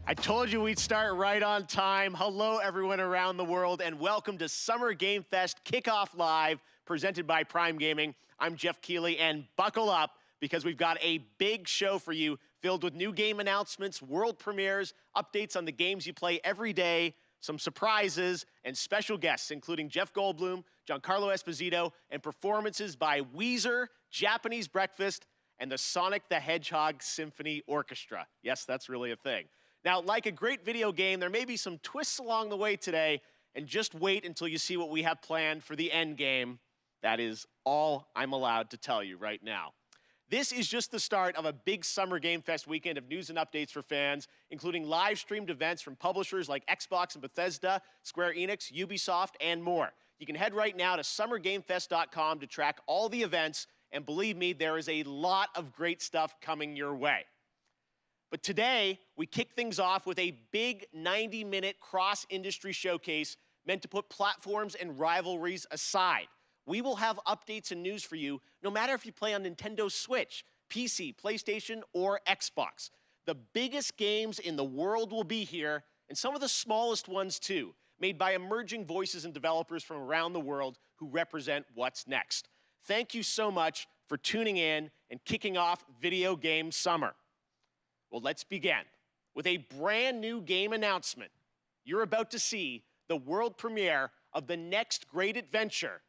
I told you we'd start right on time. Hello, everyone around the world, and welcome to Summer Game Fest Kickoff Live, presented by Prime Gaming. I'm Jeff Keighley, and buckle up, because we've got a big show for you, filled with new game announcements, world premieres, updates on the games you play every day, some surprises, and special guests, including Jeff Goldblum, Giancarlo Esposito, and performances by Weezer, Japanese Breakfast, and the Sonic the Hedgehog Symphony Orchestra. Yes, that's really a thing. Now, like a great video game, there may be some twists along the way today, and just wait until you see what we have planned for the end game. That is all I'm allowed to tell you right now. This is just the start of a big Summer Game Fest weekend of news and updates for fans, including live-streamed events from publishers like Xbox and Bethesda, Square Enix, Ubisoft, and more. You can head right now to summergamefest.com to track all the events, and believe me, there is a lot of great stuff coming your way. But today, we kick things off with a big 90-minute cross-industry showcase meant to put platforms and rivalries aside. We will have updates and news for you, no matter if you play on Nintendo Switch, PC, PlayStation, or Xbox. The biggest games in the world will be here, and some of the smallest ones too, made by emerging voices and developers from around the world who represent what's next. Thank you so much for tuning in and kicking off Video Game Summer. Well, let's begin with a brand new game announcement. You're about to see the world premiere of the next great adventure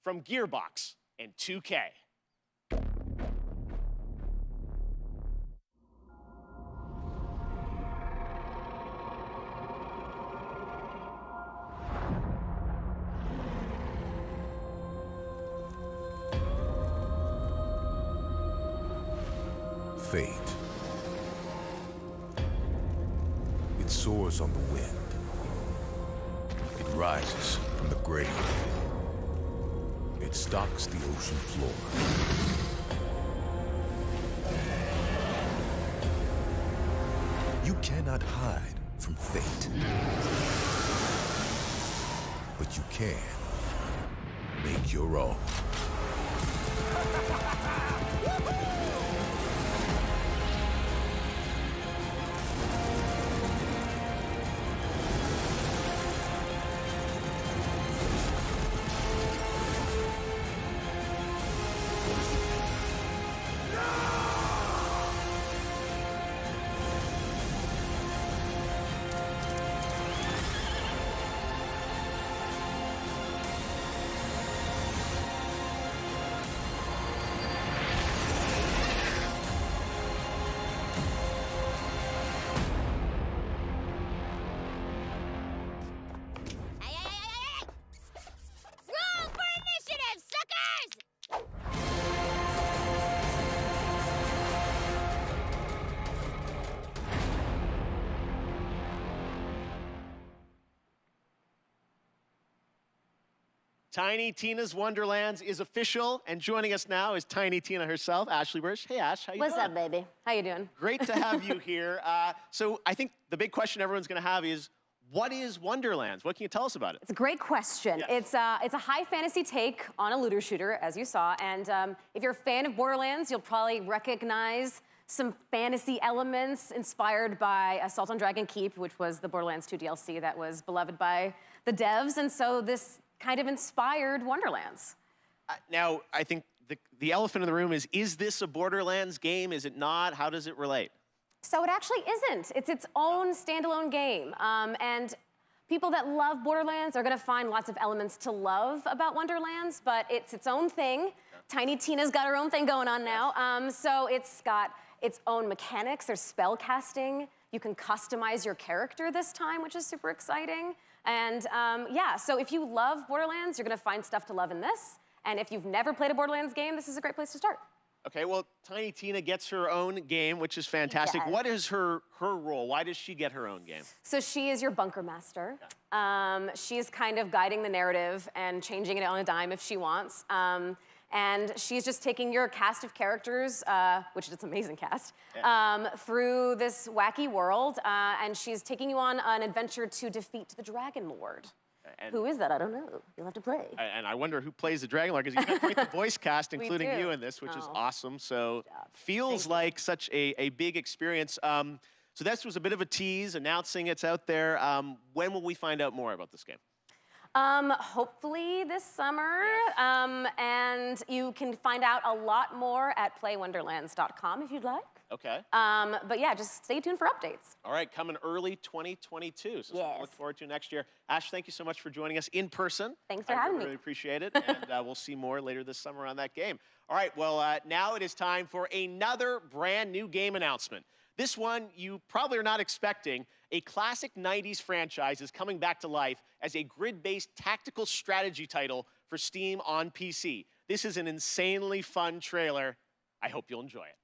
from Gearbox and 2K. Fate. It soars on the wind. It rises from the grave. It stalks the ocean floor. You cannot hide from fate. But you can make your own. Tiny Tina's Wonderlands is official, and joining us now is Tiny Tina herself, Ashley Burch. Hey, Ash, how you doing? What's up, baby? How you doing? Great to have you here. So I think the big question everyone's going to have is, what is Wonderlands? What can you tell us about it? It's a great question. Yes. It's a high fantasy take on a looter shooter, as you saw, and if you're a fan of Borderlands, you'll probably recognize some fantasy elements inspired by Assault on Dragon Keep, which was the Borderlands 2 DLC that was beloved by the devs, and so this kind of inspired Wonderlands. Now, I think the elephant in the room is this a Borderlands game? Is it not? How does it relate? So it actually isn't. It's its own standalone game. And people that love Borderlands are gonna find lots of elements to love about Wonderlands, but it's its own thing. Tiny Tina's got her own thing going on now. So it's got its own mechanics. There's spell casting. You can customize your character this time, which is super exciting. And yeah, so if you love Borderlands, you're gonna find stuff to love in this. And if you've never played a Borderlands game, this is a great place to start. Okay, well, Tiny Tina gets her own game, which is fantastic. Yes. What is her role? Why does she get her own game? So she is your bunker master. She's kind of guiding the narrative and changing it on a dime if she wants. And she's just taking your cast of characters, which is an amazing cast, through this wacky world. And she's taking you on an adventure to defeat the Dragon Lord. And who is that? I don't know. You'll have to play. And I wonder who plays the Dragon Lord, because you've got quite the voice cast, including you in this, which is awesome. So feels like such a big experience. So this was a bit of a tease, announcing it's out there. When will we find out more about this game? Hopefully this summer. And you can find out a lot more at playwonderlands.com if you'd like. Okay. But yeah, just stay tuned for updates. All right, coming early 2022. So yes. look forward to next year. Ash, thank you so much for joining us in person. Thanks for having me. I really appreciate it. And we'll see more later this summer on that game. All right, well, now it is time for another brand new game announcement. This one you probably are not expecting. A classic 90s franchise is coming back to life as a grid-based tactical strategy title for Steam on PC. This is an insanely fun trailer. I hope you'll enjoy it.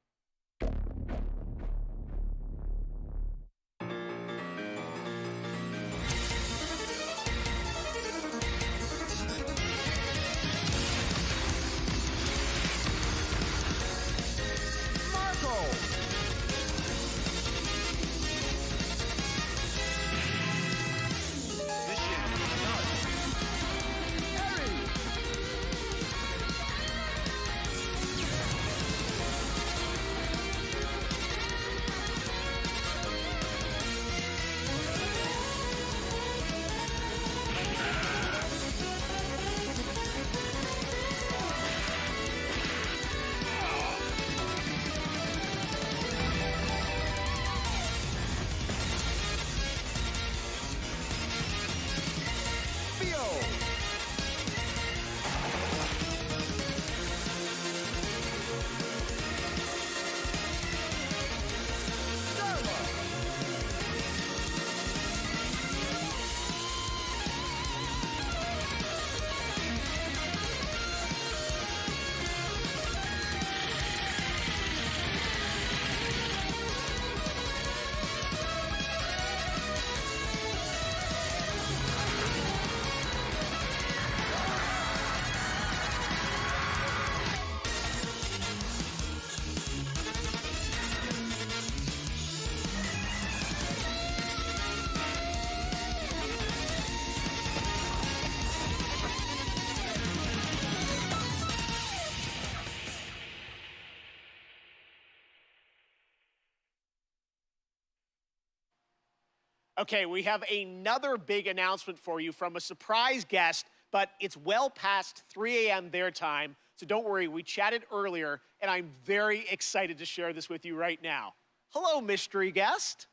Okay, we have another big announcement for you from a surprise guest, but it's well past 3 a.m. their time, so don't worry, we chatted earlier, and I'm very excited to share this with you right now. Hello, mystery guest.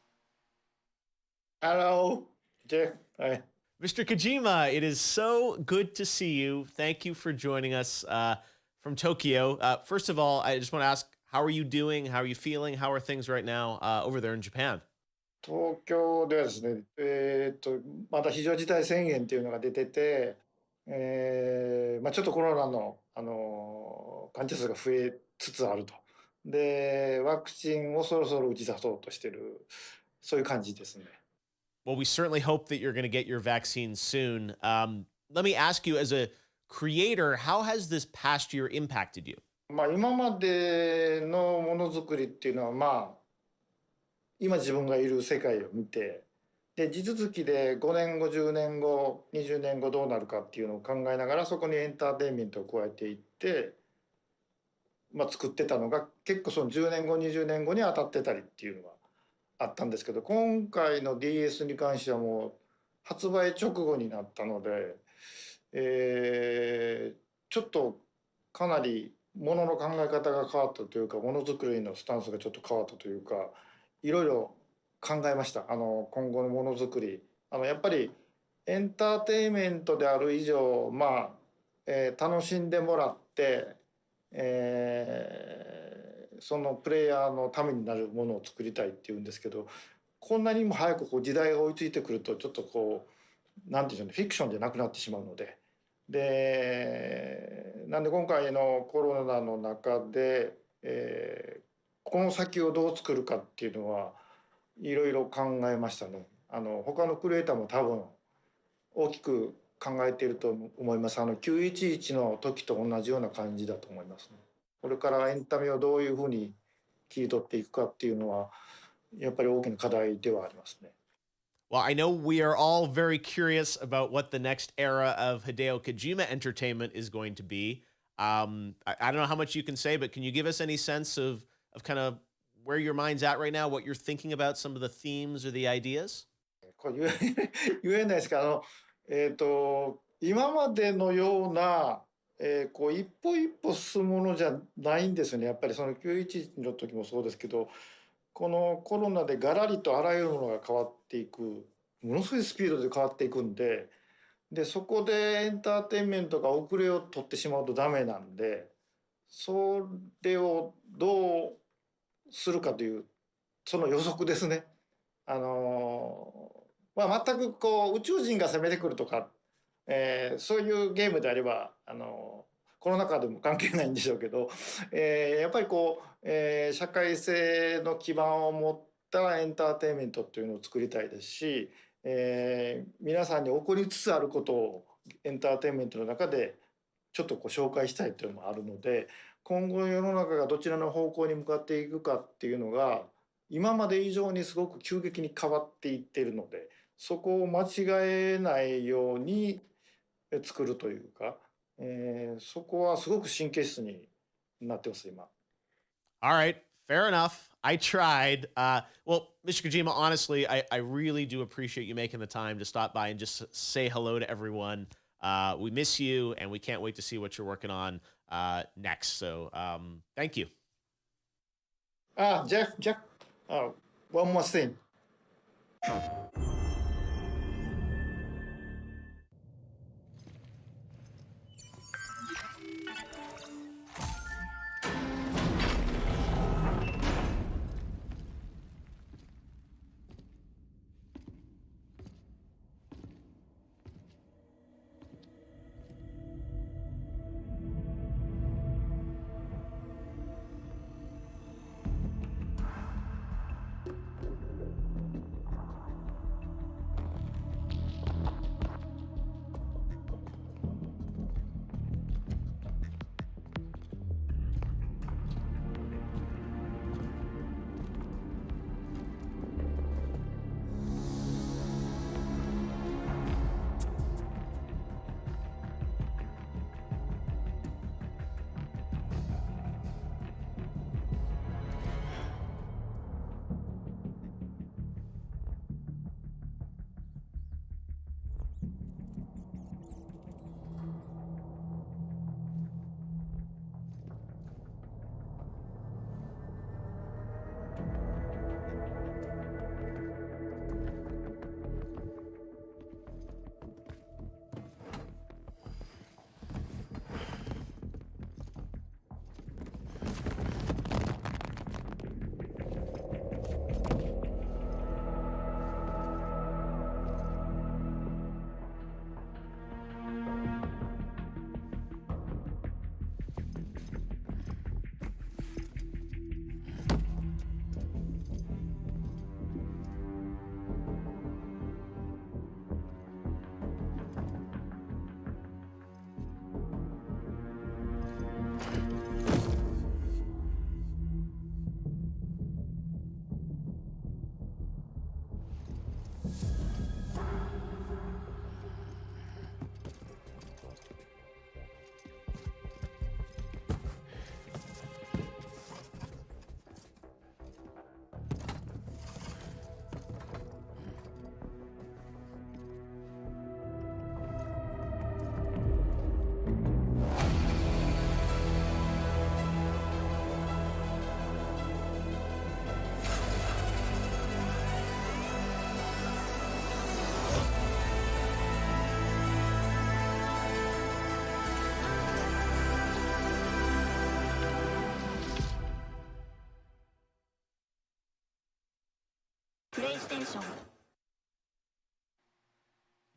Hello, Jeff. Hi. Mr. Kojima, it is so good to see you. Thank you for joining us from Tokyo. First of all, I just want to ask, how are you doing? How are you feeling? How are things right now over there in Japan? 東京ではですね、まだ非常事態宣言っていうのが出てて、ちょっとコロナの、患者数が増えつつあると。で、ワクチンをそろそろ打ち出そうとしてる、そういう感じですね。Well, we certainly hope that you're going to get your vaccine soon. Let me ask you, as a creator, how has this past year impacted you? 今までのものづくりっていうのは、今自分がいる世界を見て、で地続きで5年後10年後20年後どうなるかっていうのを考えながらそこにエンターテインメントを加えていって、作ってたのが結構その10年後20年後に当たってたりっていうのがあったんですけど、今回の DS に関してはもう発売直後になったので、ちょっとかなりものの考え方が変わったというか、ものづくりのスタンスがちょっと変わったというか、いろいろ考えました。今後のものづくり、やっぱりエンターテインメントである以上、楽しんでもらって、そのプレイヤーのためになるものを作りたいっていうんですけど、こんなにも早く時代が追いついてくるとちょっとなんていうんでしょうね、フィクションじゃなくなってしまうので、なんで今回のコロナの中で、この先をどう作るかっていうのはいろいろ考えましたね。他のクリエイターも多分大きく考えていると思います。911の時と同じような感じだと思いますね。これからエンタメをどういうふうに切り取っていくかっていうのはやっぱり大きな課題ではありますね。Well, I know we are all very curious about what the next era of Hideo Kojima entertainment is going to be. I don't know how much you can say, but can you give us any sense of kind of where your mind's at right now, what you're thinking about, some of the themes or the ideas? これ言えないですけど、今までのような、こう一歩一歩進むものじゃないんですよね。やっぱりその911の時もそうですけど、このコロナでガラリとあらゆるものが変わっていく、ものすごいスピードで変わっていくんで、そこでエンターテインメントが遅れを取ってしまうとダメなんで、それをどうするかというその予測ですね。まあ、全くこう宇宙人が攻めてくるとか、そういうゲームであればコロナ禍でも関係ないんでしょうけど、やっぱりこう、社会性の基盤を持ったエンターテインメントっていうのを作りたいですし、皆さんに起こりつつあることをエンターテインメントの中でちょっとこう紹介したいというのもあるので、今後世の中がどちらの方向に向かっていくかっていうのが今まで以上にすごく急激に変わっていっているので、そこを間違えないように作るというか、そこはすごく神経質になってます今。All right, fair enough. I tried. Well, Mr. Kojima, honestly, I really do appreciate you making the time to stop by and just say hello to everyone. We miss you, and we can't wait to see what you're working on next. So thank you. Jeff, one more thing.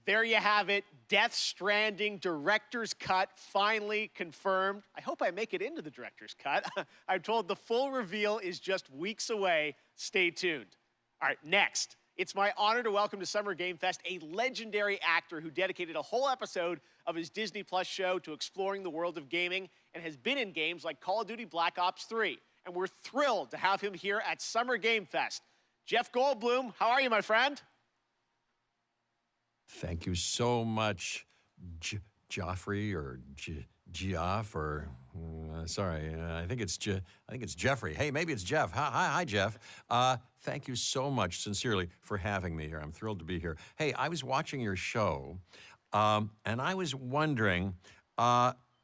There you have it. Death Stranding Director's Cut finally confirmed. I hope I make it into the Director's Cut. I'm told the full reveal is just weeks away. Stay tuned. All right, next. It's my honor to welcome to Summer Game Fest a legendary actor who dedicated a whole episode of his Disney Plus show to exploring the world of gaming and has been in games like Call of Duty Black Ops 3. And we're thrilled to have him here at Summer Game Fest. Jeff Goldblum, how are you, my friend? Thank you so much, Joffrey or Geoff or Sorry, I think it's Jeffrey. Hey, maybe it's Jeff. Hi, Jeff. Thank you so much, sincerely, for having me here. I'm thrilled to be here. Hey, I was watching your show, and I was wondering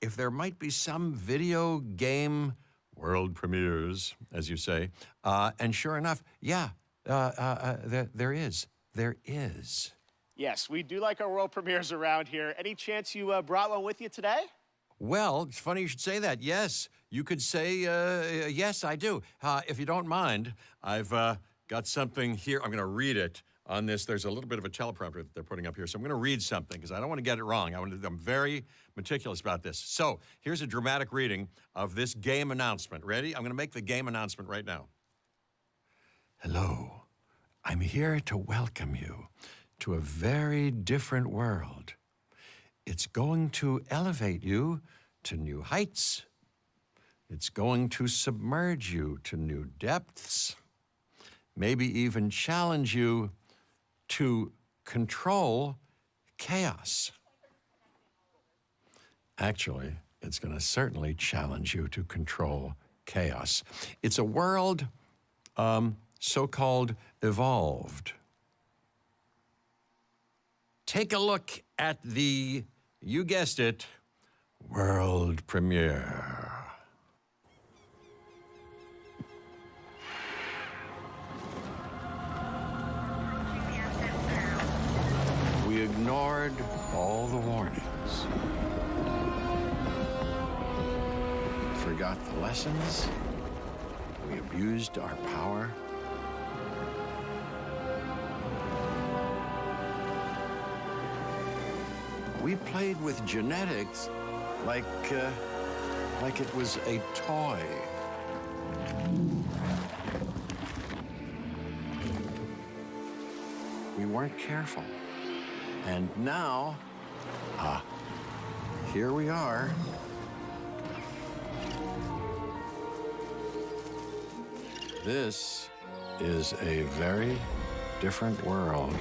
if there might be some video game world premieres, as you say. And sure enough, yeah, there is. There is. Yes, we do like our world premieres around here. Any chance you brought one with you today? Well, it's funny you should say that. Yes, you could say, yes, I do. If you don't mind, I've got something here. I'm going to read it on this. There's a little bit of a teleprompter that they're putting up here, so I'm going to read something because I don't want to get it wrong. I'm very meticulous about this. So here's a dramatic reading of this game announcement. Ready? I'm going to make the game announcement right now. Hello. I'm here to welcome you to a very different world. It's going to elevate you to new heights. It's going to submerge you to new depths. Maybe even challenge you to control chaos. Actually, it's going to certainly challenge you to control chaos. It's a world so-called evolved. Take a look at the, you guessed it, world premiere. We ignored all the warnings. Forgot the lessons. We abused our power. We played with genetics like it was a toy. We weren't careful. And now, here we are. This is a very different world.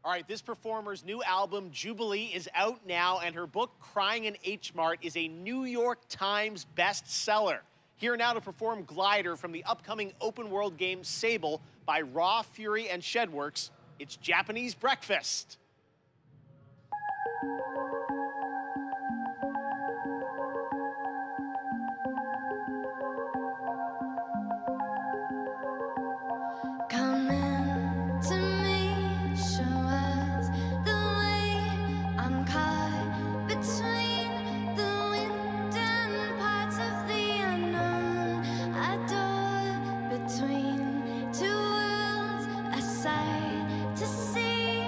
All right, this performer's new album, Jubilee, is out now, and her book, Crying in H Mart, is a New York Times bestseller. Here now to perform Glider from the upcoming open-world game Sable by Raw, Fury, and Shedworks, it's Japanese Breakfast. To see,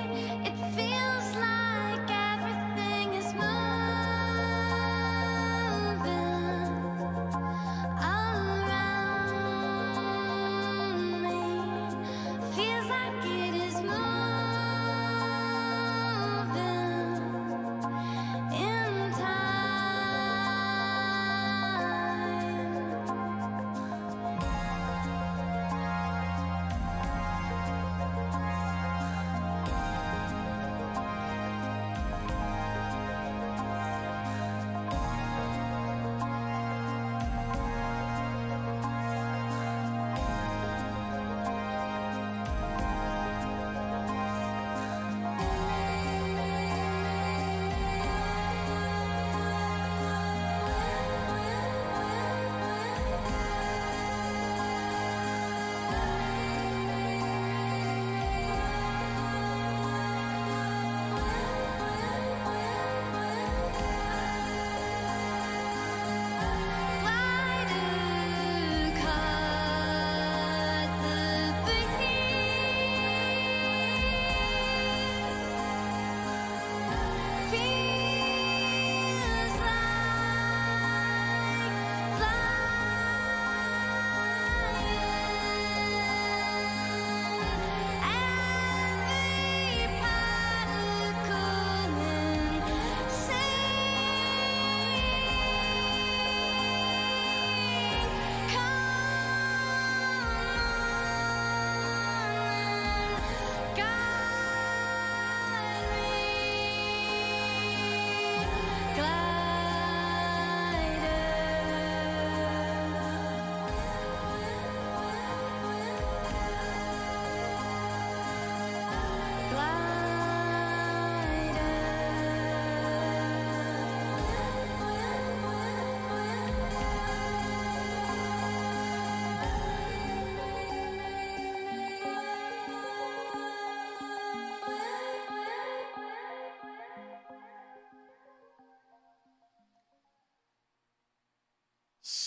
it feels like everything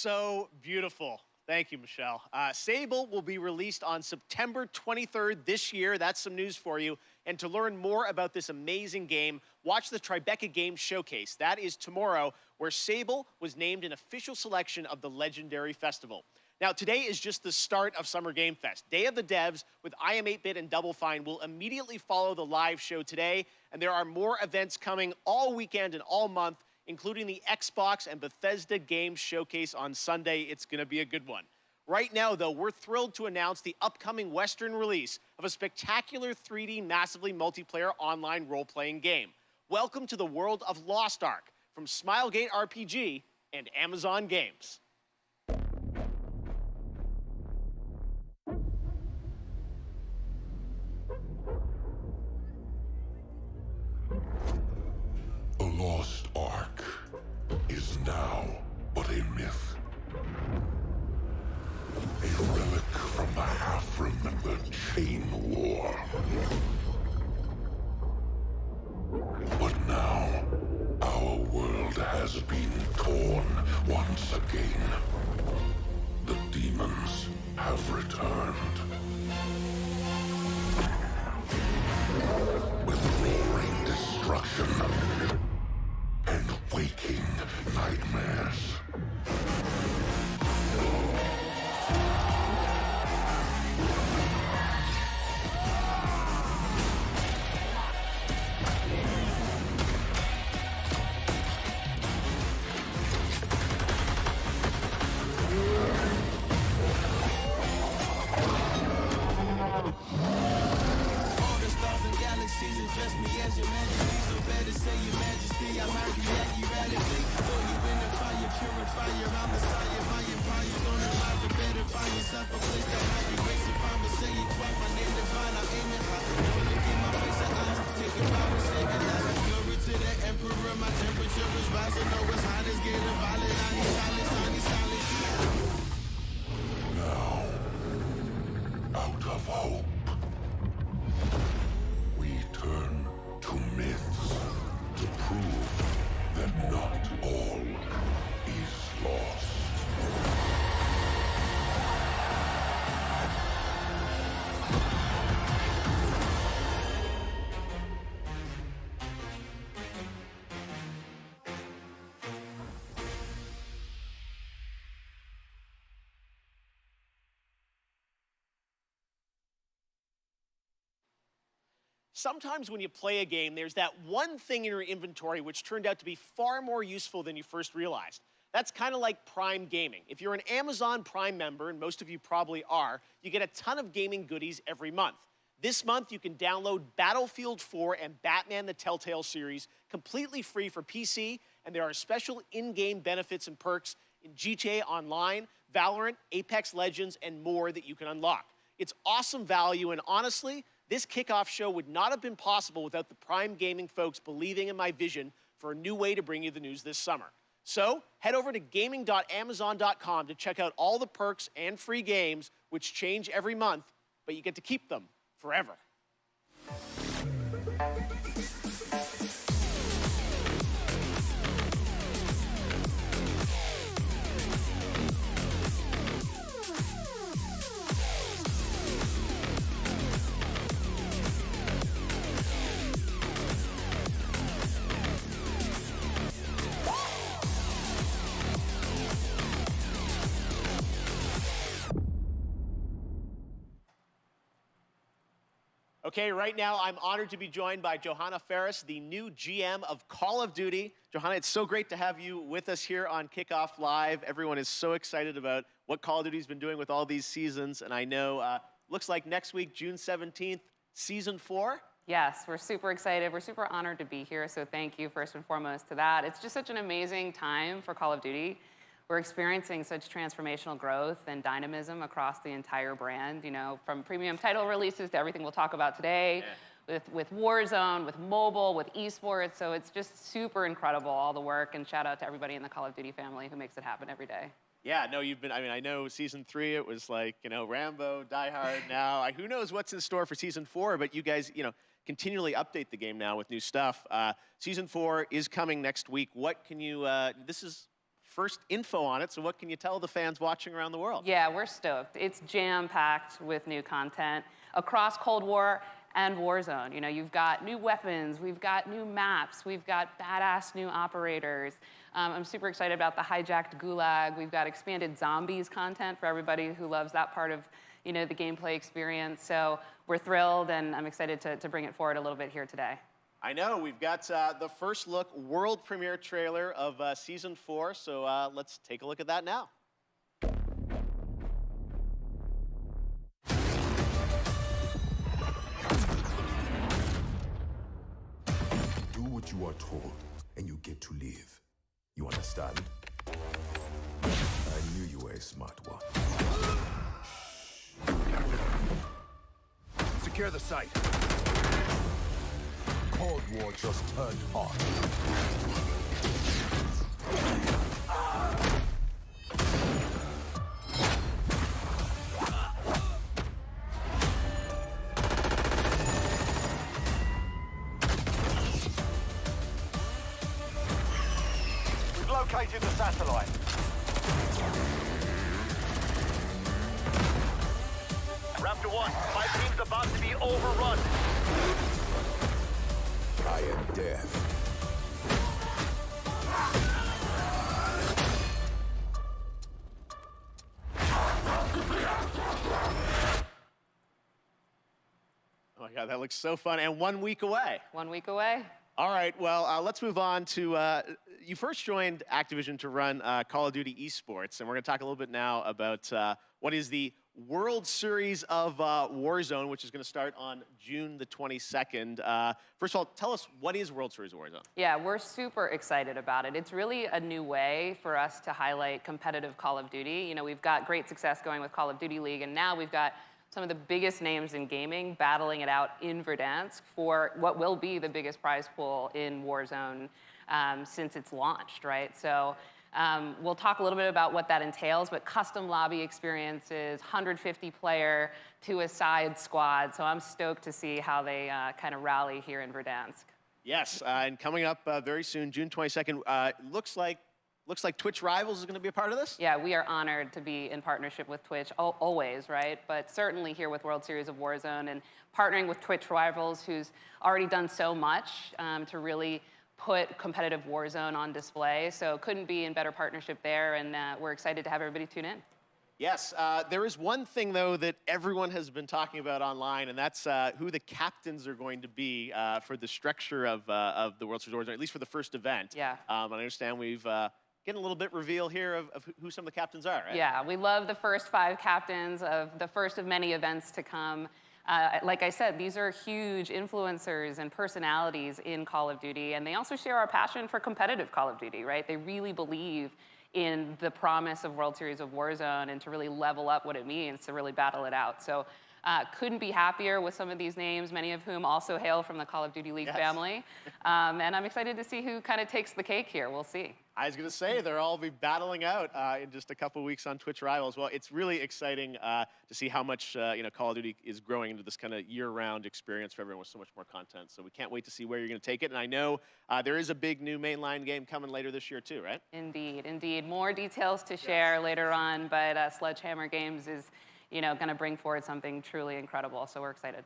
so beautiful. Thank you, Michelle. Sable will be released on September 23rd this year. That's some news for you. And to learn more about this amazing game, watch the Tribeca Games Showcase. That is tomorrow, where Sable was named an official selection of the Legendary Festival. Now, today is just the start of Summer Game Fest. Day of the Devs with I Am 8-Bit and Double Fine will immediately follow the live show today. And there are more events coming all weekend and all month, including the Xbox and Bethesda Games Showcase on Sunday. It's going to be a good one. Right now, though, we're thrilled to announce the upcoming Western release of a spectacular 3D, massively multiplayer online role-playing game. Welcome to the world of Lost Ark from Smilegate RPG and Amazon Games. The Lost Ark is now but a myth. A relic from the half-remembered Chain War. But now, our world has been torn once again. The demons have returned. With roaring destruction and waking nightmares. Address me as your majesty, so better say your majesty. I'm Archaeology radically. Throw you in the fire, purifier. I'm Messiah. My empire's on the rise. You better find yourself a place to hide. You race if I'm say it twice. My name divine. I'm aiming high. Never look in my face at eyes. Take a bow and say goodnight. Glory to the emperor. My temperature is rising. No, it's hot. It's getting violent. I need silence. I need silence. Now, out of hope, we turn to myths to prove that not all is lost. Sometimes when you play a game, there's that one thing in your inventory which turned out to be far more useful than you first realized. That's kind of like Prime Gaming. If you're an Amazon Prime member, and most of you probably are, you get a ton of gaming goodies every month. This month, you can download Battlefield 4 and Batman the Telltale series completely free for PC, and there are special in-game benefits and perks in GTA Online, Valorant, Apex Legends, and more that you can unlock. It's awesome value, and honestly, this kickoff show would not have been possible without the Prime Gaming folks believing in my vision for a new way to bring you the news this summer. So head over to gaming.amazon.com to check out all the perks and free games, which change every month, but you get to keep them forever. Okay, right now I'm honored to be joined by Johanna Ferris, the new GM of Call of Duty. Johanna, it's so great to have you with us here on Kickoff Live. Everyone is so excited about what Call of Duty's been doing with all these seasons, and I know, looks like next week, June 17th, Season 4? Yes, we're super excited. We're super honored to be here, so thank you first and foremost to that. It's just such an amazing time for Call of Duty. We're experiencing such transformational growth and dynamism across the entire brand, you know, from premium title releases to everything we'll talk about today, with Warzone, with mobile, with esports. So it's just super incredible, all the work, and shout out to everybody in the Call of Duty family who makes it happen every day. Yeah, no, you've been, I mean, I know Season 3, it was like, you know, Rambo, Die Hard now. Who knows what's in store for Season 4, but you guys, you know, continually update the game now with new stuff. Season 4 is coming next week. What can you, this is first info on it. So what can you tell the fans watching around the world? Yeah, we're stoked. It's jam-packed with new content across Cold War and Warzone. You know, you've got new weapons, we've got new maps, we've got badass new operators. I'm super excited about the hijacked gulag. We've got expanded zombies content for everybody who loves that part of, you know, the gameplay experience. So we're thrilled, and I'm excited to bring it forward a little bit here today. I know, we've got the first look world premiere trailer of Season 4, so let's take a look at that now. Do what you are told, and you get to live. You understand? I knew you were a smart one. Secure the site. Cold War just turned hot. We've located the satellite. Raptor 1, my team's about to be overrun. I am death. Oh my God, that looks so fun, and 1 week away. 1 week away. All right, well, let's move on to, you first joined Activision to run Call of Duty Esports, and we're gonna talk a little bit now about what is the World Series of Warzone, which is gonna start on June the 22nd. First of all, tell us, what is World Series of Warzone? Yeah, we're super excited about it. It's really a new way for us to highlight competitive Call of Duty. You know, we've got great success going with Call of Duty League, and now we've got some of the biggest names in gaming battling it out in Verdansk for what will be the biggest prize pool in Warzone since it's launched, right? So we'll talk a little bit about what that entails, but custom lobby experiences, 150-player to a side squad. So I'm stoked to see how they kind of rally here in Verdansk. Yes, and coming up very soon, June 22nd, looks like Twitch Rivals is going to be a part of this? Yeah, we are honored to be in partnership with Twitch, always, right? But certainly here with World Series of Warzone and partnering with Twitch Rivals, who's already done so much to really put competitive Warzone on display. So couldn't be in better partnership there, and we're excited to have everybody tune in. Yes, there is one thing, though, that everyone has been talking about online, and that's who the captains are going to be for the structure of the World Series of Warzone, at least for the first event. Yeah. And I understand we've getting a little bit reveal here of who some of the captains are, right? Yeah, we love the first 5 captains of the first of many events to come. Like I said, these are huge influencers and personalities in Call of Duty, and they also share our passion for competitive Call of Duty, right? They really believe in the promise of World Series of Warzone and to really level up what it means to really battle it out. So couldn't be happier with some of these names, many of whom also hail from the Call of Duty League family. And I'm excited to see who kind of takes the cake here. We'll see. I was going to say, they'll all be battling out in just a couple weeks on Twitch Rivals. Well, it's really exciting to see how much Call of Duty is growing into this kind of year-round experience for everyone with so much more content. So we can't wait to see where you're going to take it. And I know there is a big new mainline game coming later this year too, right? Indeed, indeed. More details to share later on, but Sledgehammer Games is going to bring forward something truly incredible. So we're excited.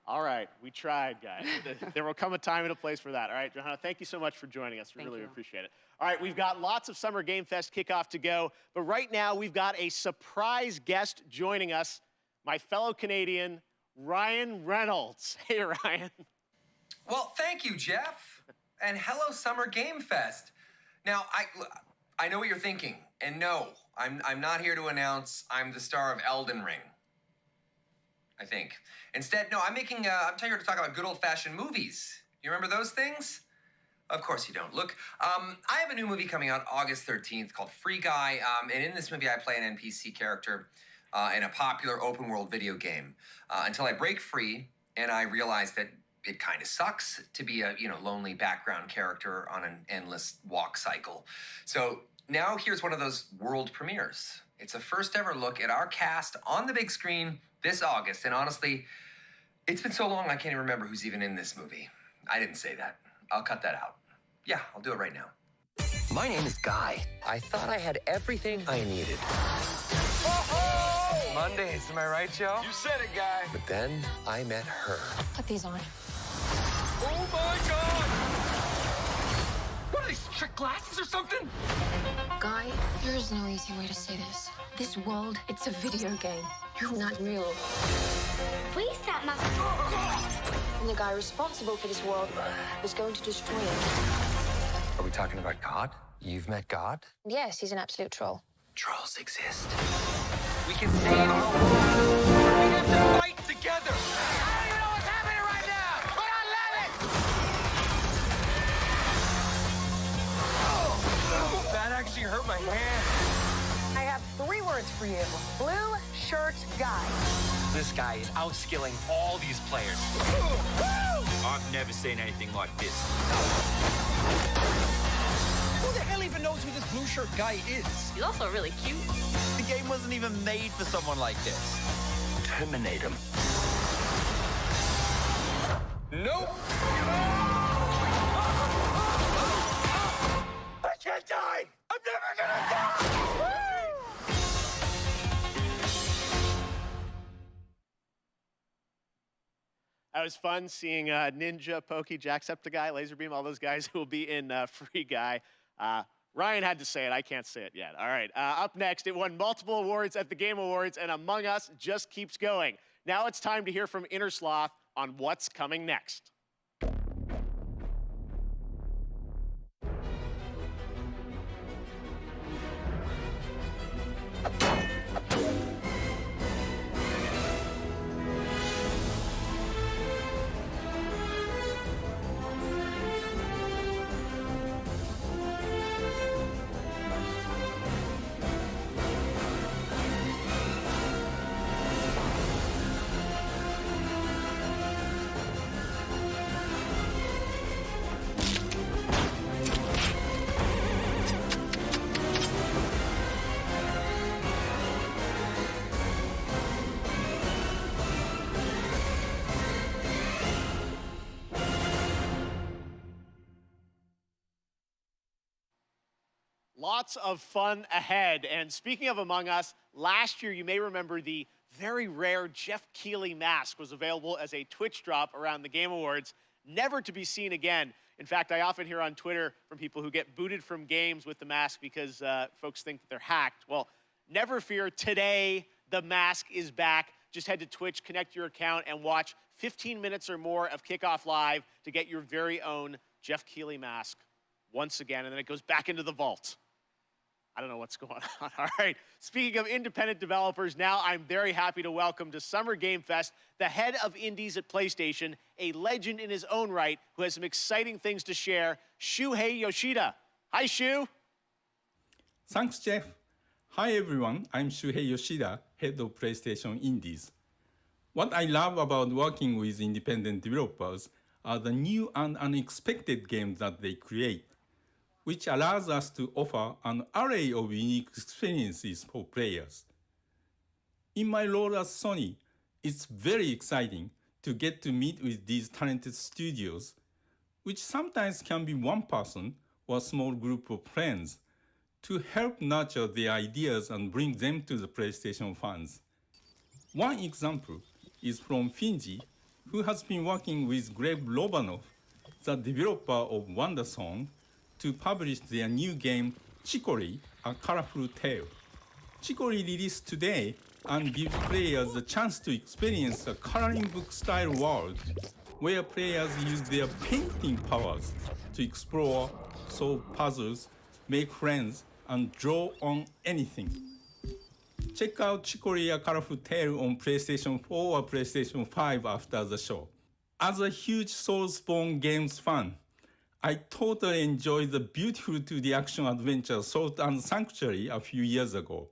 All right, we tried, guys. There will come a time and a place for that. All right, Johanna, thank you so much for joining us. We really appreciate it. All right, we've got lots of Summer Game Fest kickoff to go, but right now we've got a surprise guest joining us, my fellow Canadian, Ryan Reynolds. Hey, Ryan. Well, thank you, Jeff, and hello, Summer Game Fest. Now, I know what you're thinking, and no, I'm not here to announce I'm the star of Elden Ring. I think. Instead, no, I'm here to talk about good old-fashioned movies. You remember those things? Of course you don't. Look, I have a new movie coming out August 13th called Free Guy, and in this movie I play an NPC character in a popular open-world video game until I break free and I realize that it kind of sucks to be a lonely background character on an endless walk cycle. So now here's one of those world premieres. It's a first-ever look at our cast on the big screen this August, and honestly, it's been so long I can't even remember who's even in this movie. I didn't say that. I'll cut that out. Yeah, I'll do it right now. My name is Guy. I thought I had everything I needed. Oh! Mondays, am I right, Joe? You said it, Guy. But then I met her. Put these on. Oh my God! What are these, trick glasses or something? Guy, there is no easy way to say this. This world, it's a video game. You're not real. Please stop my... And the guy responsible for this world is going to destroy it. Are we talking about God? You've met God? Yes, he's an absolute troll. Trolls exist. We can save our world. We have to fight together. I don't even know what's happening right now, but I love it. That actually hurt my hand. I have 3 words for you. Blue shirt guy. This guy is outskilling all these players. I've never seen anything like this. Who the hell even knows who this blue shirt guy is? He's also really cute. The game wasn't even made for someone like this. Terminate him. Nope. I can't die. I'm never gonna die. That was fun seeing Ninja, Pokey, Jacksepticeye, Laserbeam, all those guys who will be in Free Guy. Ryan had to say it. I can't say it yet. All right. Up next, it won multiple awards at the Game Awards, and Among Us just keeps going. Now it's time to hear from Inner Sloth on what's coming next. Lots of fun ahead. And speaking of Among Us, last year you may remember the very rare Jeff Keighley mask was available as a Twitch drop around the Game Awards, never to be seen again. In fact, I often hear on Twitter from people who get booted from games with the mask because folks think that they're hacked. Well, never fear, today the mask is back. Just head to Twitch, connect your account, and watch 15 minutes or more of Kickoff Live to get your very own Jeff Keighley mask once again, and then it goes back into the vault. I don't know what's going on. All right. Speaking of independent developers, now I'm very happy to welcome to Summer Game Fest the head of indies at PlayStation, a legend in his own right who has some exciting things to share, Shuhei Yoshida. Hi, Shu. Thanks, Jeff. Hi, everyone. I'm Shuhei Yoshida, head of PlayStation Indies. What I love about working with independent developers are the new and unexpected games that they create, which allows us to offer an array of unique experiences for players. In my role at Sony, it's very exciting to get to meet with these talented studios, which sometimes can be one person or a small group of friends, to help nurture their ideas and bring them to the PlayStation fans. One example is from Finji, who has been working with Gleb Lobanov, the developer of WonderSong, to publish their new game, Chicory, A Colorful Tale. Chicory released today and gives players the chance to experience a coloring book-style world where players use their painting powers to explore, solve puzzles, make friends, and draw on anything. Check out Chicory, A Colorful Tale on PlayStation 4 or PlayStation 5 after the show. As a huge Soulspawn games fan, I totally enjoyed the beautiful 2D action adventure Salt and Sanctuary a few years ago.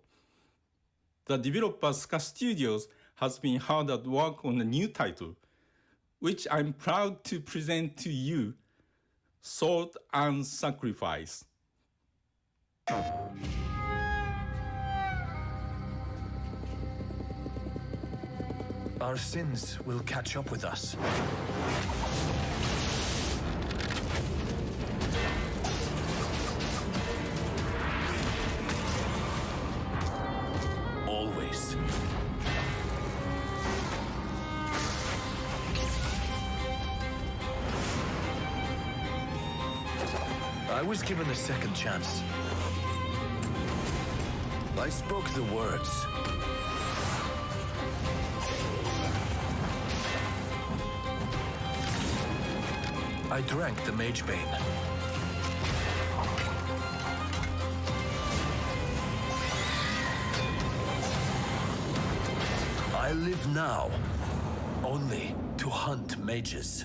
The developer Ska Studios has been hard at work on a new title, which I'm proud to present to you, Salt and Sacrifice. Our sins will catch up with us. I was given a second chance. I spoke the words. I drank the Mage Bane. I live now only to hunt mages.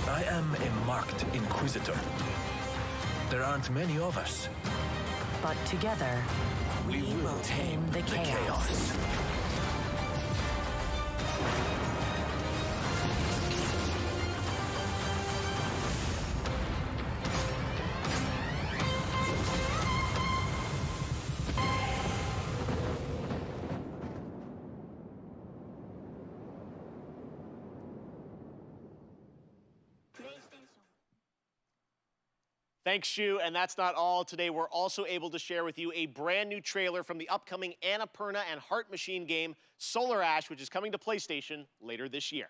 I am a marked Inquisitor. There aren't many of us. But together, we will tame the chaos. Thanks, Shu, and that's not all. Today, we're also able to share with you a brand new trailer from the upcoming Annapurna and Heart Machine game, Solar Ash, which is coming to PlayStation later this year.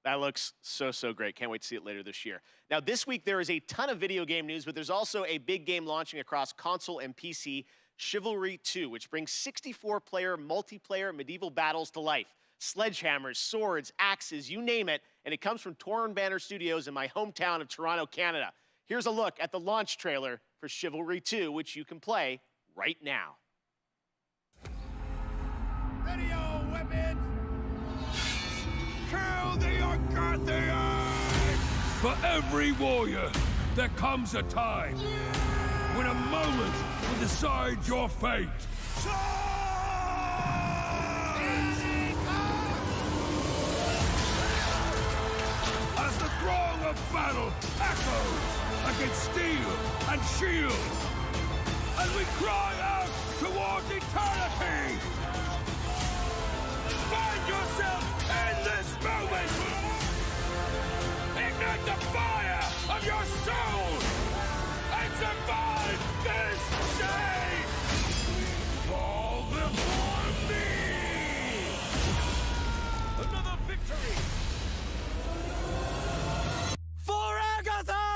That looks so great. Can't wait to see it later this year. Now, this week there is a ton of video game news, but there's also a big game launching across console and PC, Chivalry 2, which brings 64-player multiplayer medieval battles to life. Sledgehammers, swords, axes, you name it, and it comes from Torn Banner Studios in my hometown of Toronto, Canada. Here's a look at the launch trailer for Chivalry 2, which you can play right now. Video weapons! Kill the Arcarthians! For every warrior, there comes a time when a moment will decide your fate. As the throng of battle echoes against steel and shield, as we cry out towards eternity, find yourself in this moment! Ignite the fire of your soul and survive this day! Fall before me! Another victory! For Agatha!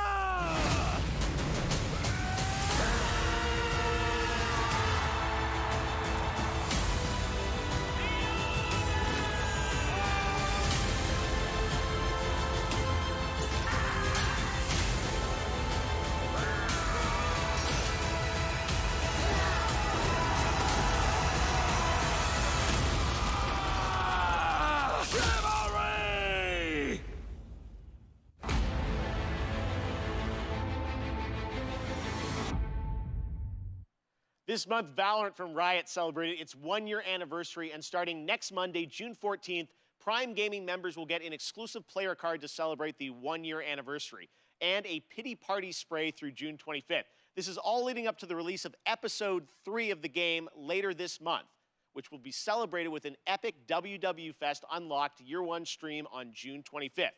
This month, Valorant from Riot celebrated its one-year anniversary, and starting next Monday, June 14th, Prime Gaming members will get an exclusive player card to celebrate the one-year anniversary, and a pity party spray through June 25th. This is all leading up to the release of Episode 3 of the game later this month, which will be celebrated with an epic WW Fest Unlocked Year 1 stream on June 25th.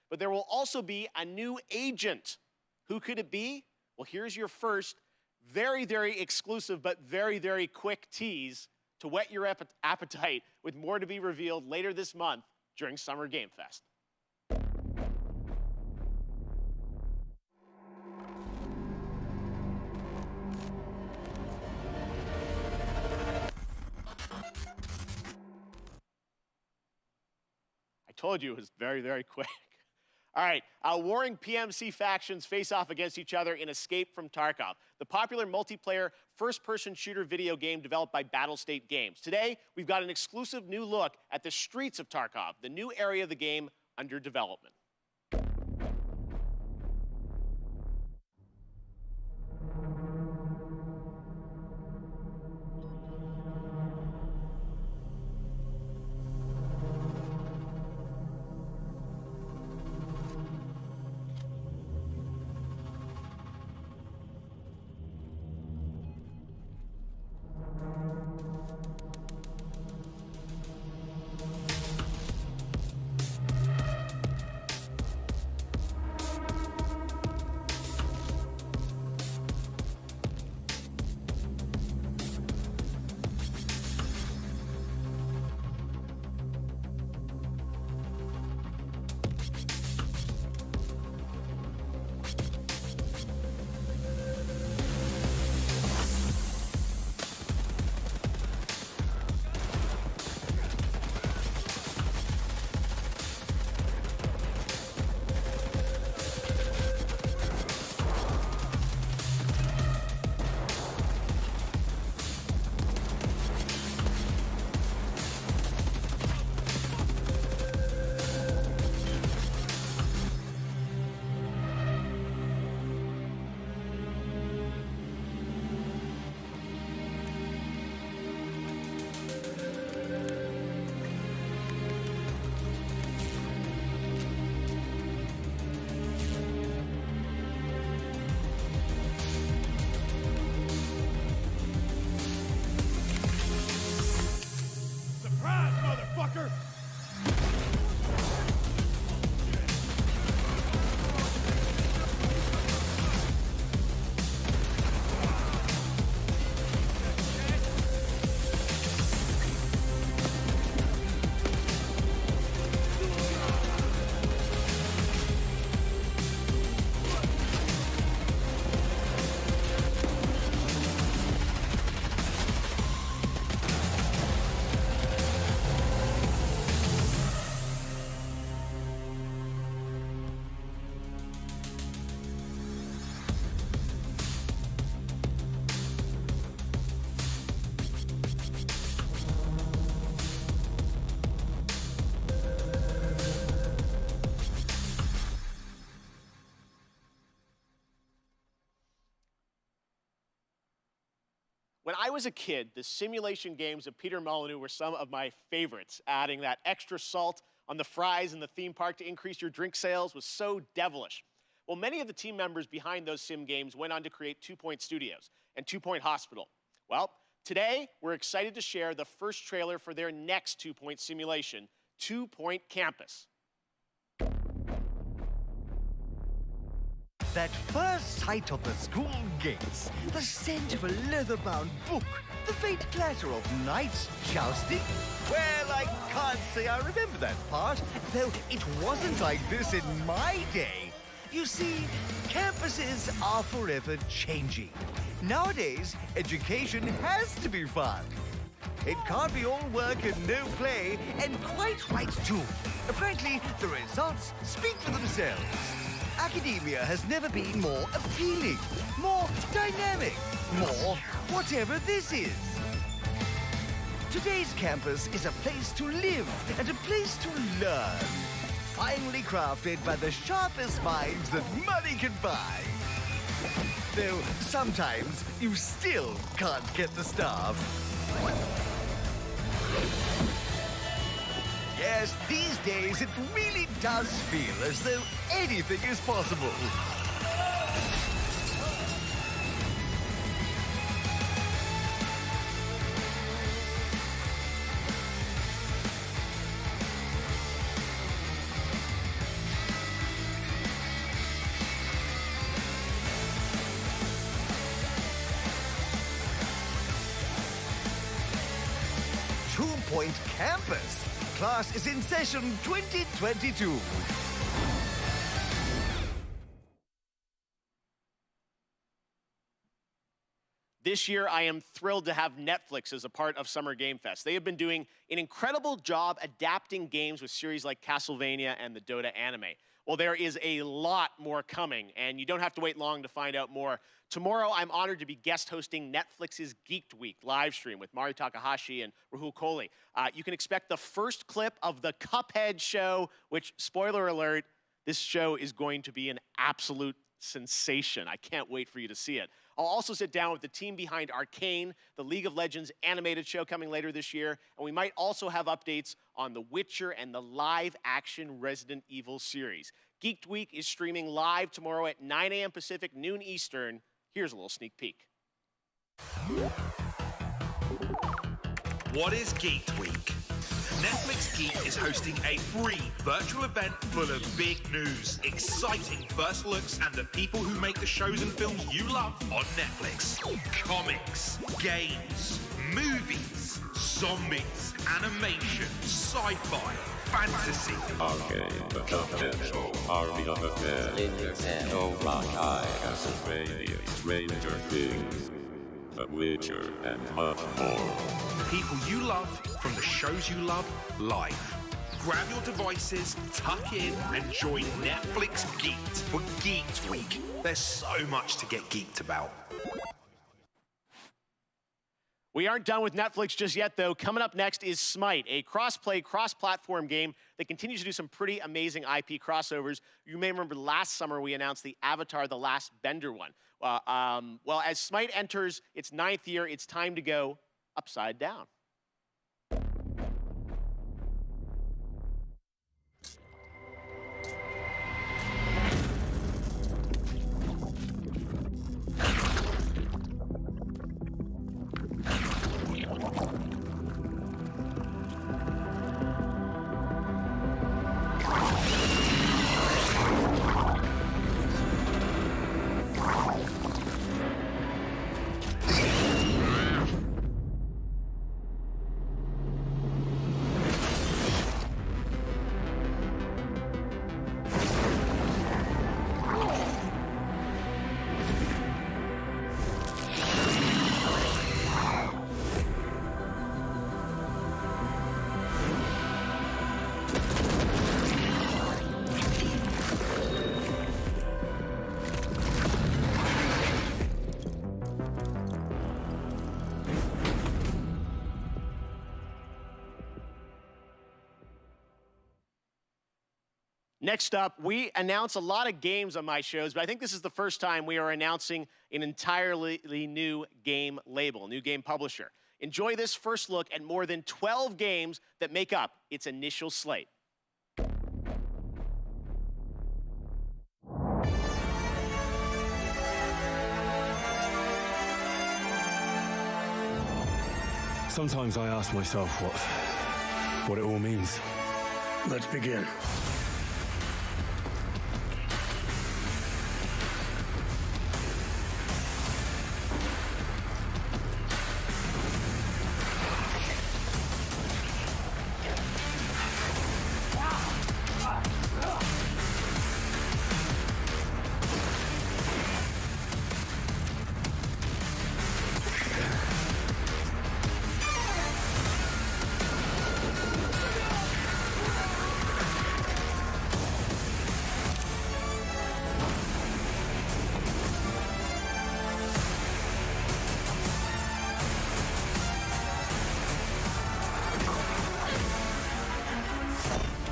But there will also be a new agent. Who could it be? Well, here's your first very exclusive but very quick tease to whet your appetite, with more to be revealed later this month during Summer Game Fest. told you it was very, very quick. All right, warring PMC factions face off against each other in Escape from Tarkov, the popular multiplayer first-person shooter video game developed by Battlestate Games. Today, we've got an exclusive new look at the streets of Tarkov, the new area of the game under development. When I was a kid, the simulation games of Peter Molyneux were some of my favorites. Adding that extra salt on the fries in the theme park to increase your drink sales was so devilish. Well, many of the team members behind those sim games went on to create 2 Point Studios and 2 Point Hospital. Well, today we're excited to share the first trailer for their next 2 Point simulation, 2 Point Campus. That first sight of the school gates, the scent of a leather-bound book, the faint clatter of knights jousting. Well, I can't say I remember that part, though it wasn't like this in my day. You see, campuses are forever changing. Nowadays, education has to be fun. It can't be all work and no play, and quite right too. Frankly, the results speak for themselves. Academia has never been more appealing, more dynamic, more whatever this is. Today's campus is a place to live and a place to learn. Finely crafted by the sharpest minds that money can buy. Though sometimes you still can't get the staff. Yes, these days it really does feel as though anything is possible. Point Campus. Class is in session 2022. This year, I am thrilled to have Netflix as a part of Summer Game Fest. They have been doing an incredible job adapting games with series like Castlevania and the Dota anime. Well, there is a lot more coming, and you don't have to wait long to find out more. Tomorrow, I'm honored to be guest hosting Netflix's Geeked Week live stream with Mari Takahashi and Rahul Kohli. You can expect the first clip of the Cuphead show, which, spoiler alert, this show is going to be an absolute sensation. I can't wait for you to see it. I'll also sit down with the team behind Arcane, the League of Legends animated show coming later this year, and we might also have updates on The Witcher and the live-action Resident Evil series. Geeked Week is streaming live tomorrow at 9 a.m. Pacific, noon Eastern. Here's a little sneak peek. What is Geeked Week? Netflix Geek is hosting a free virtual event full of big news, exciting first looks, and the people who make the shows and films you love on Netflix. Comics, games, movies, zombies, animation, sci-fi, fantasy. Arcane, the Cuphead Show, Army of Affair, No Rock Eye, Castlevania, Stranger Things, The Witcher, and much more. The people you love from the shows you love live. Grab your devices, tuck in, and join Netflix Geeked for Geeked Week. There's so much to get geeked about. We aren't done with Netflix just yet, though. Coming up next is Smite, a cross-play, cross-platform game that continues to do some pretty amazing IP crossovers. You may remember last summer we announced the Avatar: The Last Bender one. Well, as Smite enters its 9th year, it's time to go upside down. Next up, we announce a lot of games on my shows, but I think this is the first time we are announcing an entirely new game label, new game publisher. Enjoy this first look at more than 12 games that make up its initial slate. Sometimes I ask myself what it all means. Let's begin.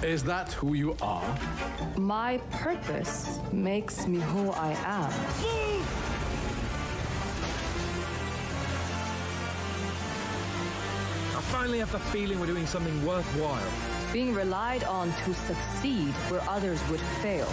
Is that who you are? My purpose makes me who I am. I finally have the feeling we're doing something worthwhile. Being relied on to succeed where others would fail.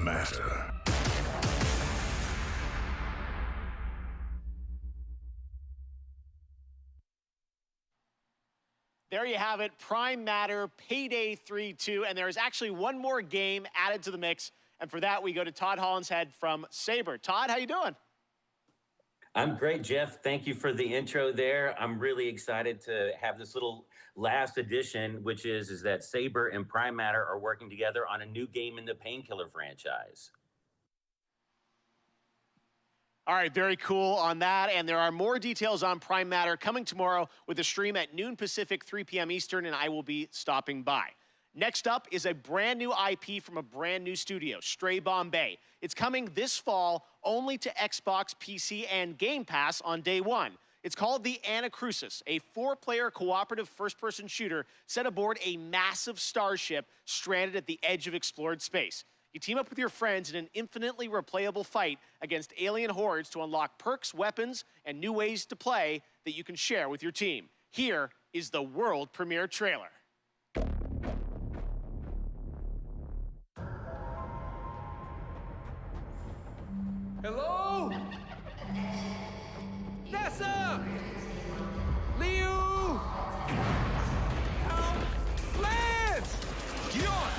Matter. there you have it. Prime Matter, Payday 3-2, and there is actually one more game added to the mix. And for that, we go to Todd Hollinshead from Saber. Todd, how you doing? I'm great, Jeff. Thank you for the intro there. I'm really excited to have this little last edition, which is that Saber and Prime Matter are working together on a new game in the Painkiller franchise. All right, very cool on that. And there are more details on Prime Matter coming tomorrow with a stream at noon Pacific, 3 p.m. Eastern, and I will be stopping by. Next up is a brand new IP from a brand new studio, Stray Bombay. It's coming this fall only to Xbox, PC, and Game Pass on day one. It's called the Anacrusis, a 4-player cooperative first-person shooter set aboard a massive starship stranded at the edge of explored space. You team up with your friends in an infinitely replayable fight against alien hordes to unlock perks, weapons, and new ways to play that you can share with your team. Here is the world premiere trailer. Hello? NASA! Liu! Help! Lance! Get on!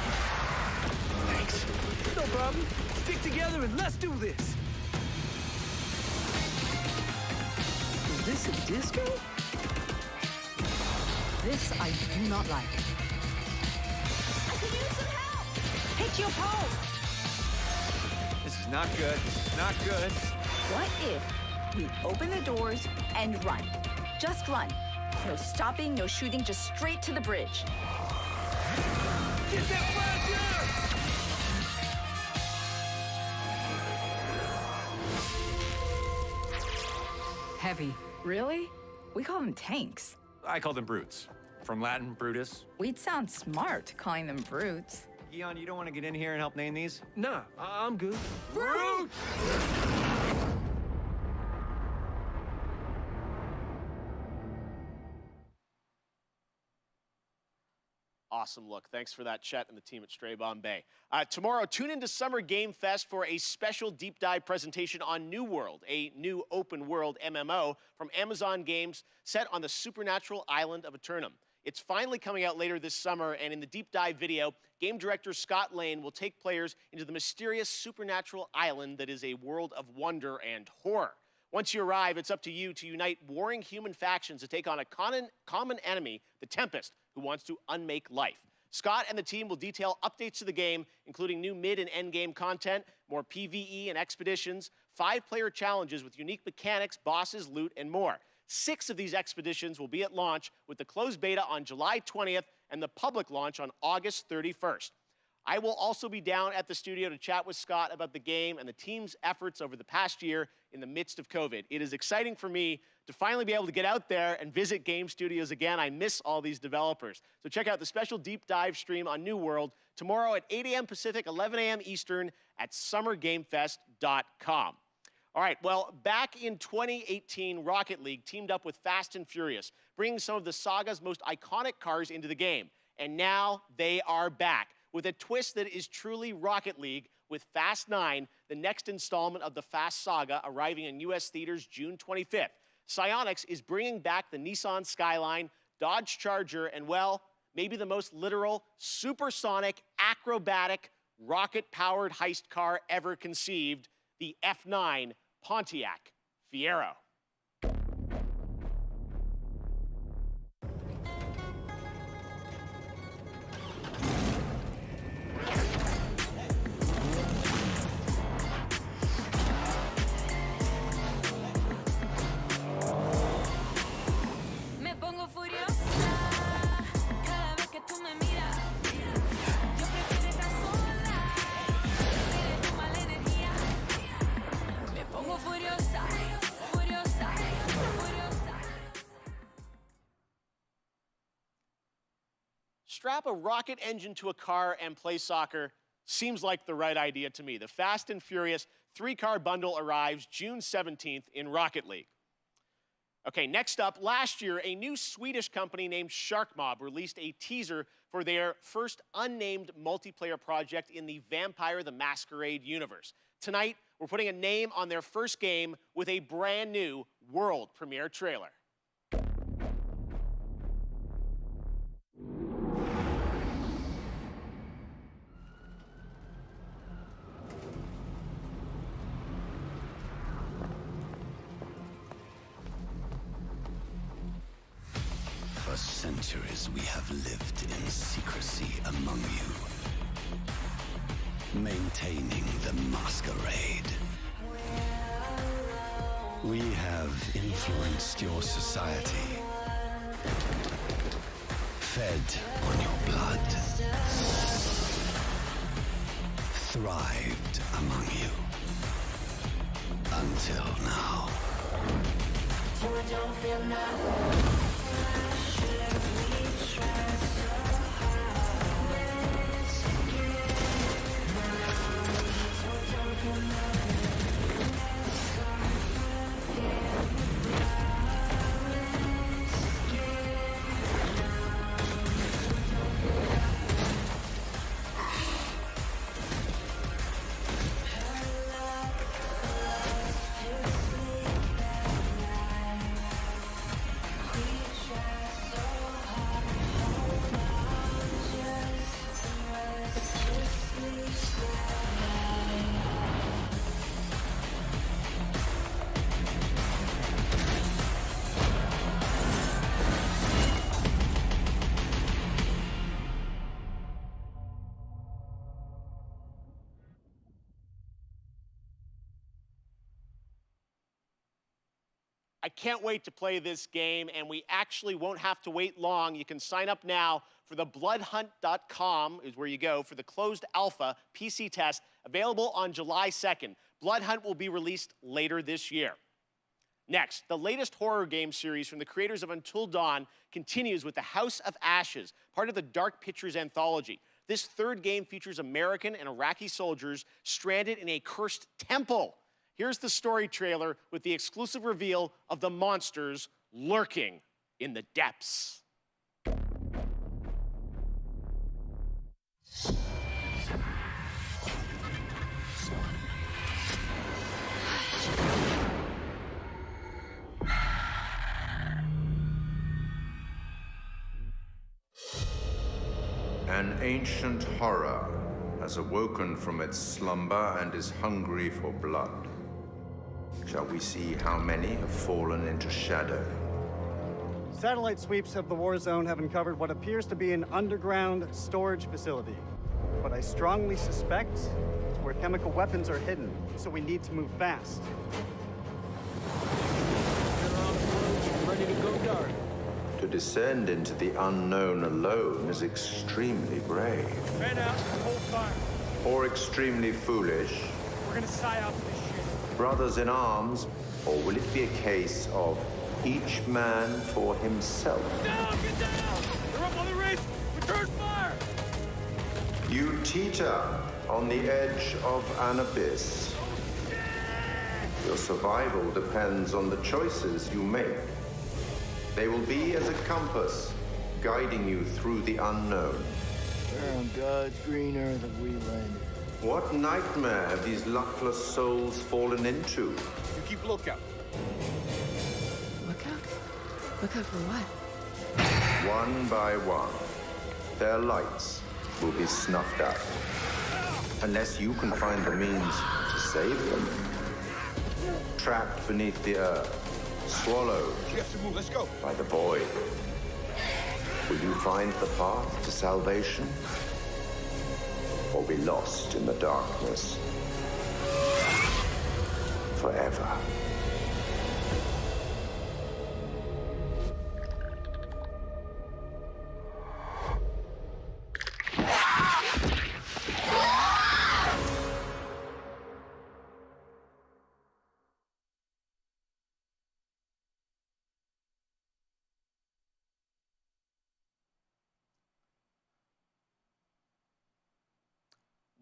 Thanks. No problem. Stick together and let's do this. Is this a disco? This I do not like. I could use some help! Pick your pulse! This is not good. This is not good. What if we open the doors and run? Just run. No stopping, no shooting, just straight to the bridge. Get that flasher! Heavy. Really? We call them tanks. I call them brutes. From Latin, Brutus. We'd sound smart calling them brutes. Eon, you don't want to get in here and help name these? Nah, I'm good. Brute! Awesome look. Thanks for that, Chet and the team at Stray Bombay. Tomorrow, tune into Summer Game Fest for a special deep dive presentation on New World, a new open world MMO from Amazon Games set on the supernatural island of Eternum. It's finally coming out later this summer, and in the deep dive video, game director Scott Lane will take players into the mysterious supernatural island that is a world of wonder and horror. Once you arrive, it's up to you to unite warring human factions to take on a common enemy, the Tempest, who wants to unmake life. Scott and the team will detail updates to the game, including new mid and end game content, more PvE and expeditions, 5-player challenges with unique mechanics, bosses, loot, and more. 6 of these expeditions will be at launch, with the closed beta on July 20th and the public launch on August 31st. I will also be down at the studio to chat with Scott about the game and the team's efforts over the past year in the midst of COVID. It is exciting for me to finally be able to get out there and visit game studios again. I miss all these developers. So check out the special deep dive stream on New World tomorrow at 8 a.m. Pacific, 11 a.m. Eastern at summergamefest.com. All right, well, back in 2018, Rocket League teamed up with Fast and Furious, bringing some of the saga's most iconic cars into the game. And now they are back with a twist that is truly Rocket League with Fast 9, the next installment of the Fast saga, arriving in U.S. theaters June 25th. Psyonix is bringing back the Nissan Skyline, Dodge Charger, and, well, maybe the most literal, supersonic, acrobatic, rocket-powered heist car ever conceived, the F9 Pontiac Fiero. Strap a rocket engine to a car and play soccer seems like the right idea to me. The Fast and Furious 3-car bundle arrives June 17th in Rocket League. Okay, next up, last year, a new Swedish company named Sharkmob released a teaser for their first unnamed multiplayer project in the Vampire the Masquerade universe. Tonight, we're putting a name on their first game with a brand new world premiere trailer. centuries we have lived in secrecy among you, maintaining the masquerade. We have influenced your society, fed on your blood, thrived among you, until now. I can't wait to play this game, and we actually won't have to wait long. You can sign up now for the bloodhunt.com is where you go for the closed alpha PC test, available on July 2nd. Blood Hunt will be released later this year. Next, the latest horror game series from the creators of Until Dawn continues with The House of Ashes, part of the Dark Pictures anthology. This third game features American and Iraqi soldiers stranded in a cursed temple. Here's the story trailer with the exclusive reveal of the monsters lurking in the depths. An ancient horror has awoken from its slumber and is hungry for blood. Shall we see how many have fallen into shadow? Satellite sweeps of the war zone have uncovered what appears to be an underground storage facility. But I strongly suspect it's where chemical weapons are hidden, so we need to move fast. We're on approach, ready to go dark. To descend into the unknown alone is extremely brave. Man out, hold fire. Or extremely foolish. We're gonna psy-op this shit. Brothers in arms, or will it be a case of each man for himself? Down, get down! They're up on the ridge! Return fire! You teeter on the edge of an abyss. Your survival depends on the choices you make. They will be as a compass, guiding you through the unknown. Where on God's green earth have we landed? What nightmare have these luckless souls fallen into? You keep lookout. Lookout? Lookout for what? One by one, their lights will be snuffed out. Unless you can find the means to save them. Trapped beneath the earth, swallowed Let's go. by the void. Will you find the path to salvation? Or be lost in the darkness forever?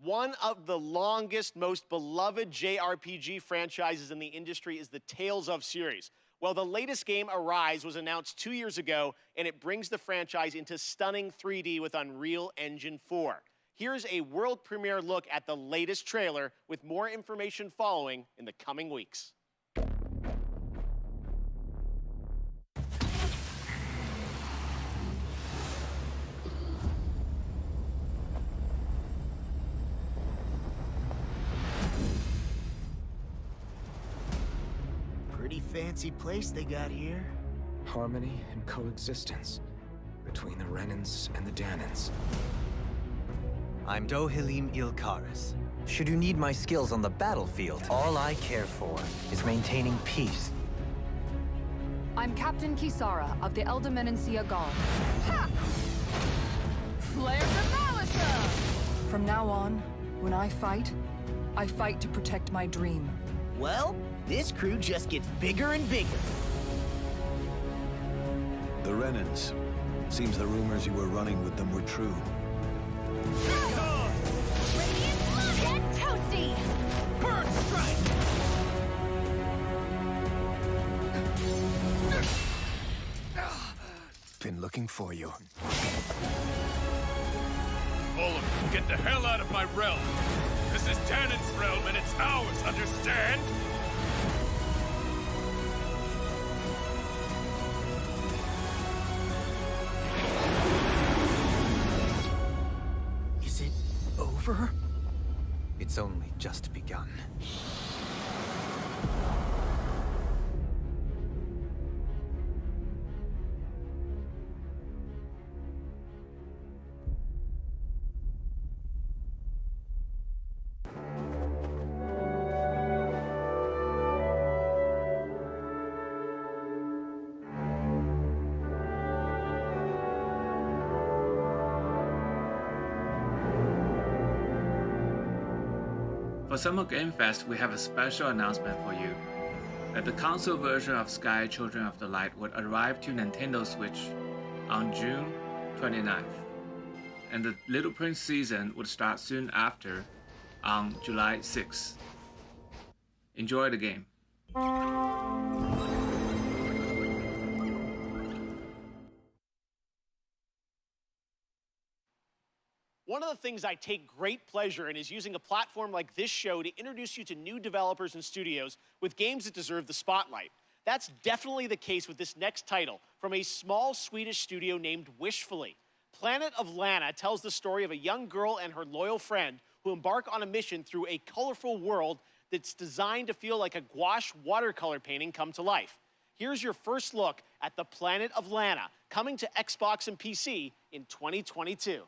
One of the longest, most beloved JRPG franchises in the industry is the Tales of series. Well, the latest game, Arise, was announced 2 years ago, and it brings the franchise into stunning 3D with Unreal Engine 4. Here's a world premiere look at the latest trailer, with more information following in the coming weeks. Pretty fancy place they got here. Harmony and coexistence. between the Renans and the Danans. I'm Dohilim Ilkaris. Should you need my skills on the battlefield, all I care for is maintaining peace. I'm Captain Kisara of the Eldermenancia Guard. Ha! Flare the Malisa! From now on, when I fight to protect my dream. Well, this crew just gets bigger and bigger. The Renans. Seems the rumors you were running with them were true. Get toasty! Bird strike! Been looking for you. Olin, get the hell out of my realm! This is Danon's realm and it's ours, understand? Is it over? It's only just begun. For Summer Game Fest, we have a special announcement for you. That the console version of Sky Children of the Light would arrive to Nintendo Switch on June 29th. And the Little Prince season would start soon after on July 6th. Enjoy the game. One of the things I take great pleasure in is using a platform like this show to introduce you to new developers and studios with games that deserve the spotlight. That's definitely the case with this next title from a small Swedish studio named Wishfully. Planet of Lana tells the story of a young girl and her loyal friend who embark on a mission through a colorful world that's designed to feel like a gouache watercolor painting come to life. Here's your first look at the Planet of Lana, coming to Xbox and PC in 2022.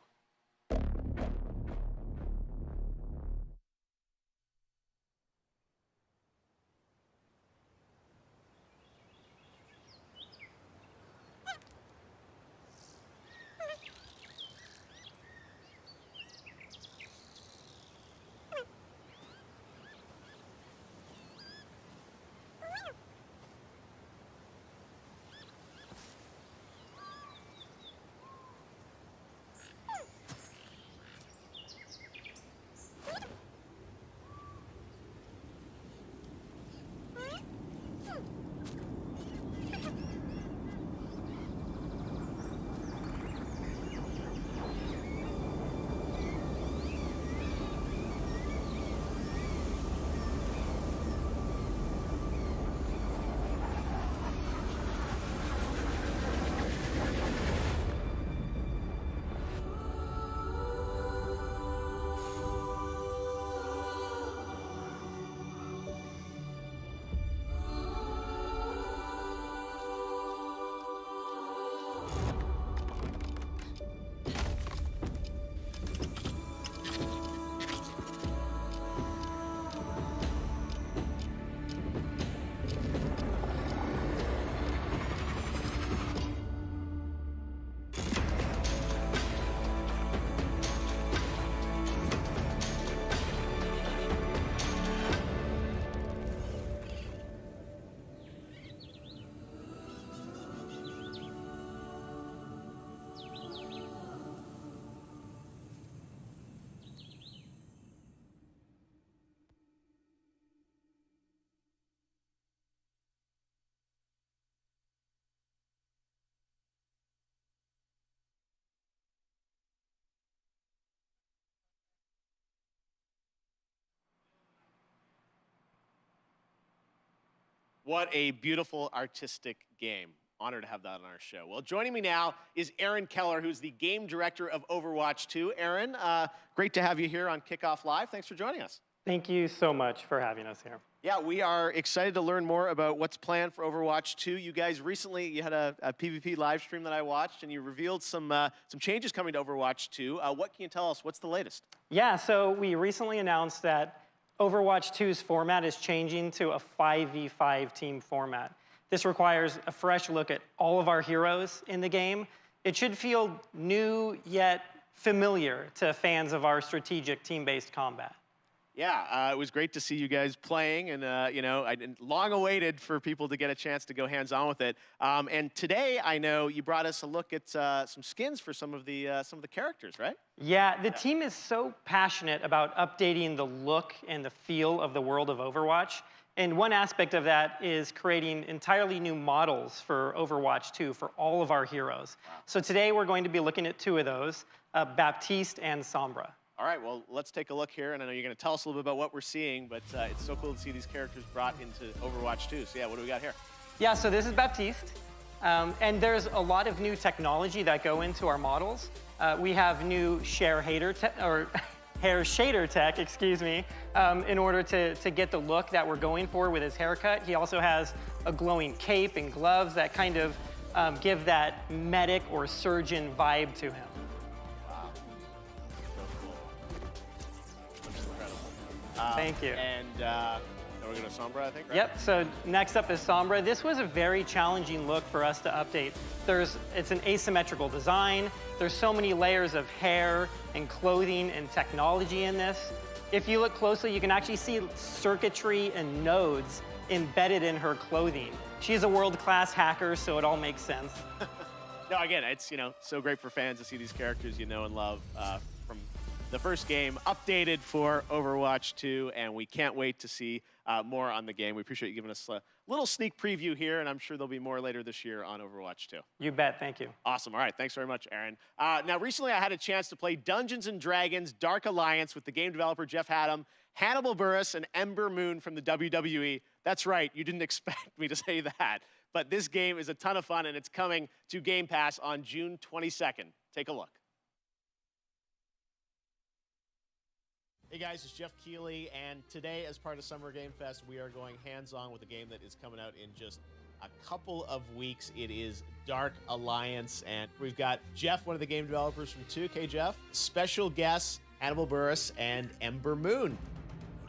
What a beautiful artistic game. Honored to have that on our show. Well, joining me now is Aaron Keller, who's the game director of Overwatch 2. Aaron, great to have you here on Kickoff Live. Thanks for joining us. Thank you so much for having us here. Yeah, we are excited to learn more about what's planned for Overwatch 2. You guys recently, you had a PvP live stream that I watched, and you revealed some changes coming to Overwatch 2. What can you tell us? What's the latest? Yeah, so we recently announced that Overwatch 2's format is changing to a 5v5 team format. This requires a fresh look at all of our heroes in the game. It should feel new yet familiar to fans of our strategic team-based combat. Yeah, it was great to see you guys playing, and you know, I long awaited for people to get a chance to go hands-on with it. And today, I know you brought us a look at some skins for some of the characters, right? Yeah, the team is so passionate about updating the look and the feel of the world of Overwatch. And one aspect of that is creating entirely new models for Overwatch 2 for all of our heroes. Wow. So today we're going to be looking at two of those, Baptiste and Sombra. All right, well, let's take a look here, and I know you're going to tell us a little bit about what we're seeing, but it's so cool to see these characters brought into Overwatch 2. So yeah, what do we got here? Yeah, so this is Baptiste, and there's a lot of new technology that go into our models. We have new hair shader tech, excuse me, in order to get the look that we're going for with his haircut. He also has a glowing cape and gloves that kind of give that medic or surgeon vibe to him. Thank you. And then we're going to Sombra, I think, right? Yep, so next up is Sombra. This was a very challenging look for us to update. It's an asymmetrical design. There's so many layers of hair and clothing and technology in this. If you look closely, you can actually see circuitry and nodes embedded in her clothing. She's a world-class hacker, so it all makes sense. No, again, it's, you know, so great for fans to see these characters you know and love from the first game updated for Overwatch 2, and we can't wait to see more on the game. We appreciate you giving us a little sneak preview here, and I'm sure there'll be more later this year on Overwatch 2. You bet, thank you. Awesome, all right, thanks very much, Aaron. Now, recently I had a chance to play Dungeons & Dragons Dark Alliance with the game developer Jeff Haddam, Hannibal Buress, and Ember Moon from the WWE. That's right, you didn't expect me to say that, but this game is a ton of fun, and it's coming to Game Pass on June 22nd. Take a look. Hey guys, it's Jeff Keighley, and today as part of Summer Game Fest, we are going hands-on with a game that is coming out in just a couple of weeks. It is Dark Alliance, and we've got Jeff, one of the game developers from 2. Okay, Jeff. Special guests, Hannibal Buress and Ember Moon.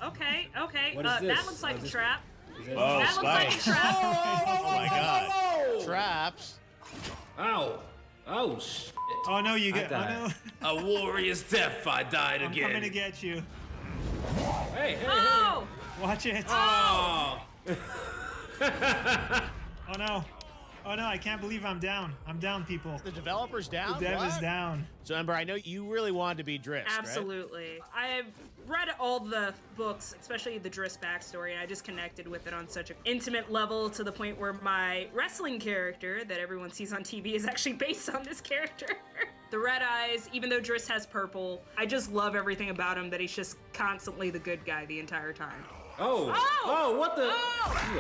Okay. What is this? That looks like a trap. Oh, that looks like a trap. Oh my God. Traps. Ow. Oh, shit. Oh, no, you get... Oh, no. A warrior's death, I died again. I'm coming to get you. Hey. Watch it. Oh. Oh, no. Oh, no, I can't believe I'm down. I'm down, people. The developer's down? The dev is down. So, Ember, I know you really wanted to be Driss, Absolutely. Right? I've read all the books, especially the Driss backstory, and I just connected with it on such an intimate level to the point where my wrestling character that everyone sees on TV is actually based on this character. The red eyes, even though Driss has purple, I just love everything about him, that he's just constantly the good guy the entire time. Oh, what the?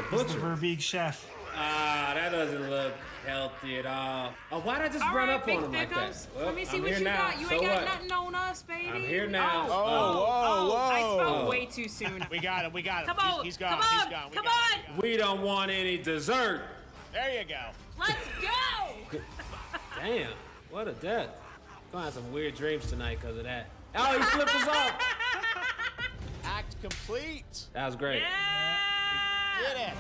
He's the Verbeeg chef. That doesn't look healthy at all. Oh, why'd I just run up on him like that? Well, Let me see I'm what here you now. got. You So ain't got what? nothing on us, baby. I'm here now. Whoa. I spoke way too soon. We got him. Come on. He's gone. Come on. We don't want any dessert. There you go. Let's go. Damn, what a death. Gonna have some weird dreams tonight because of that. Oh, he flipped us off. Act complete. That was great. Yeah. Did it.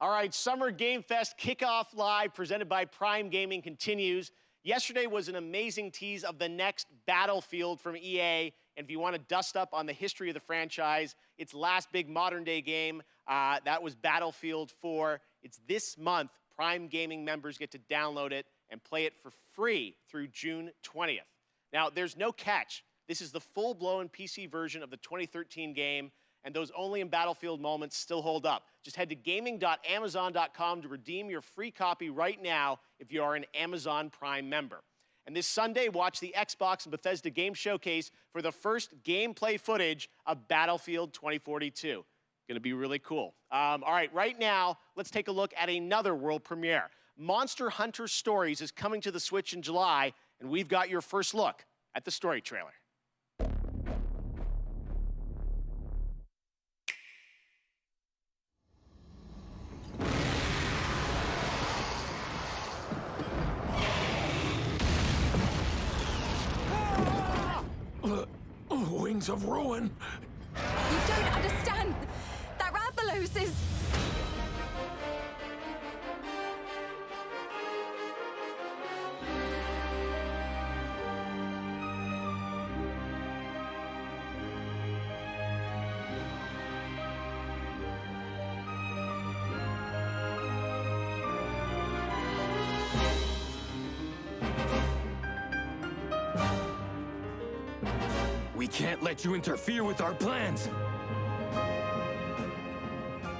All right, Summer Game Fest Kickoff Live presented by Prime Gaming continues. Yesterday was an amazing tease of the next Battlefield from EA. And if you want to dust up on the history of the franchise, its last big modern-day game, that was Battlefield 4. It's this month. Prime Gaming members get to download it and play it for free through June 20th. Now, there's no catch. This is the full-blown PC version of the 2013 game, and those only in Battlefield moments still hold up. Just head to gaming.amazon.com to redeem your free copy right now if you are an Amazon Prime member. And this Sunday, watch the Xbox and Bethesda Game Showcase for the first gameplay footage of Battlefield 2042. Going to be really cool. All right, right now, let's take a look at another world premiere. Monster Hunter Stories is coming to the Switch in July, and we've got your first look at the story trailer. Wings of ruin. You don't understand. That Rathalos is... We can't let you interfere with our plans.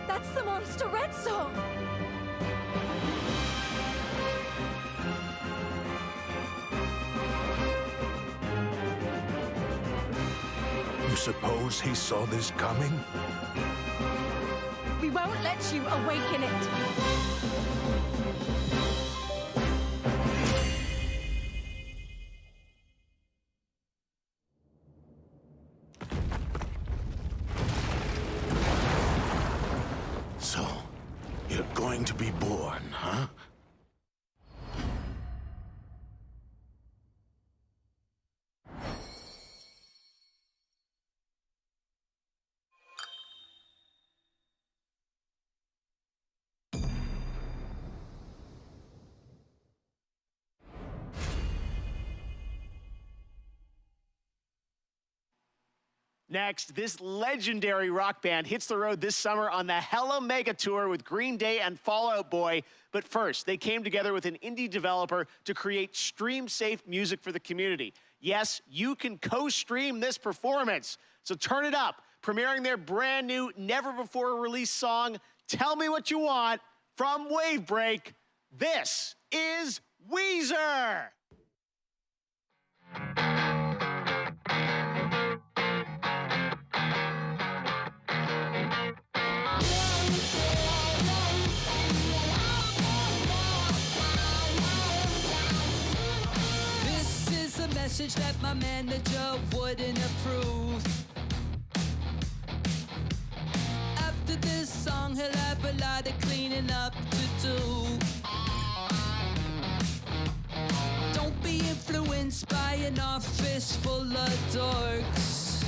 That's the monster Red Song. You suppose he saw this coming? We won't let you awaken it. So, you're going to be born, huh? Next, this legendary rock band hits the road this summer on the Hella Mega Tour with Green Day and Fall Out Boy. But first, they came together with an indie developer to create stream-safe music for the community. Yes, you can co-stream this performance. So turn it up, premiering their brand new, never-before-released song, Tell Me What You Want, from Wavebreak. This is Weezer! Message that my manager wouldn't approve. After this song, he'll have a lot of cleaning up to do. Don't be influenced by an office full of dorks.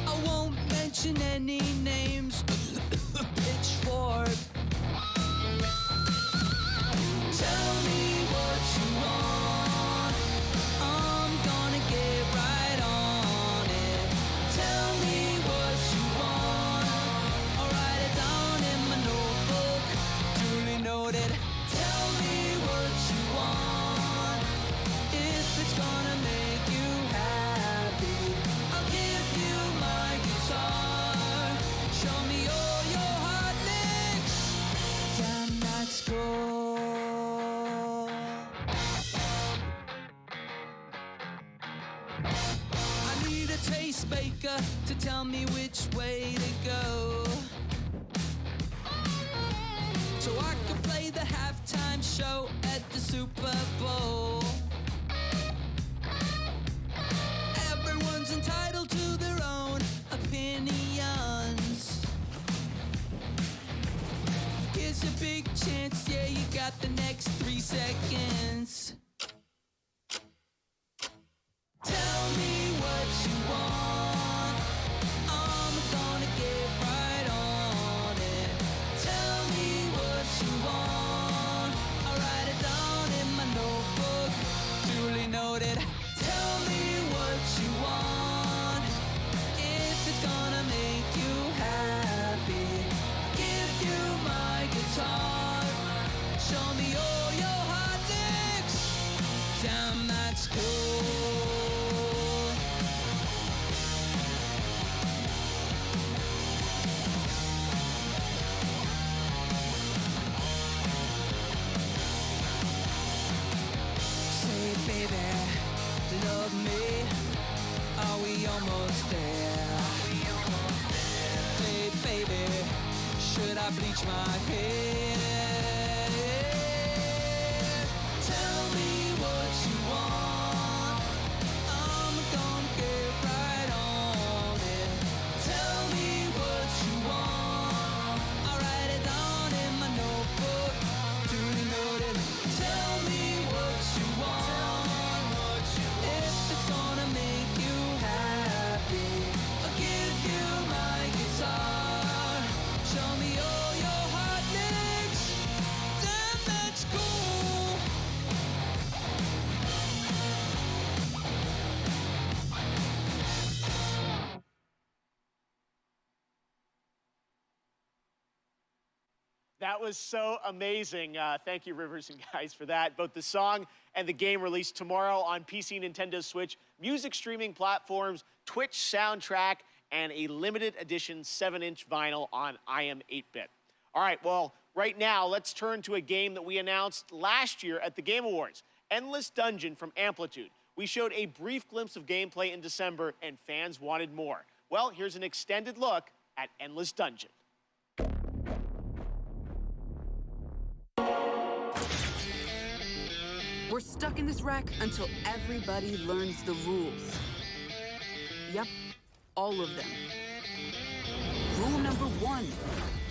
I won't mention any names. Pitchfork. Tell me what you want. Baker to tell me which way to go, so I can play the halftime show at the Super Bowl. Everyone's entitled to their own opinions. Here's a big chance, yeah, you got the next 3 seconds. Tell me what you want. I'm gonna get right on it. Tell me what you want. I'll write it down in my notebook. Duly noted. Tell me what of me. Are we almost there? Hey, baby, should I bleach my hair? Tell me what you want. I'm gonna get right on it. Tell me what you want. I'll write it down in my notebook. Do you notice? Tell me what you want. If it's gonna make you happy, I'll give you my guitar. Show me all your hot licks. Damn, that's cool. That was so amazing. Thank you, Rivers and guys, for that. Both the song and the game released tomorrow on PC, Nintendo Switch, music streaming platforms, Twitch soundtrack, and a limited edition 7-inch vinyl on IM 8-bit. All right, well, right now, let's turn to a game that we announced last year at the Game Awards, Endless Dungeon from Amplitude. We showed a brief glimpse of gameplay in December, and fans wanted more. Well, here's an extended look at Endless Dungeon. We're stuck in this wreck until everybody learns the rules. Yep, all of them. Rule number 1,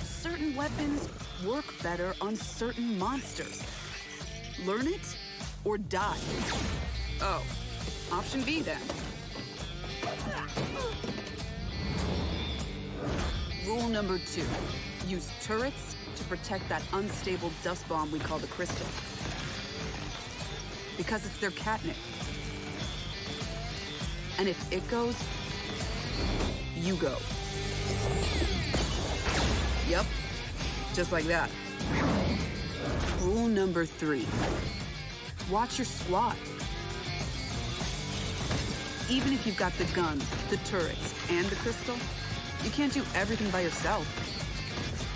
certain weapons work better on certain monsters. Learn it or die. Oh, option B then. Rule number 2, use turrets to protect that unstable dust bomb we call the crystal. Because it's their catnip. And if it goes, you go. Yep, just like that. Rule number 3, watch your squad. Even if you've got the guns, the turrets, and the crystal, you can't do everything by yourself.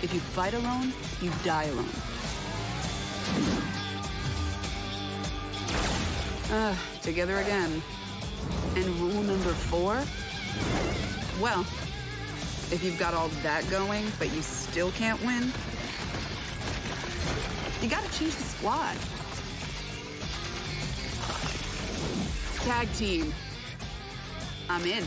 If you fight alone, you die alone. Together again. And rule number 4? Well, if you've got all that going, but you still can't win, you gotta change the squad. Tag team. I'm in.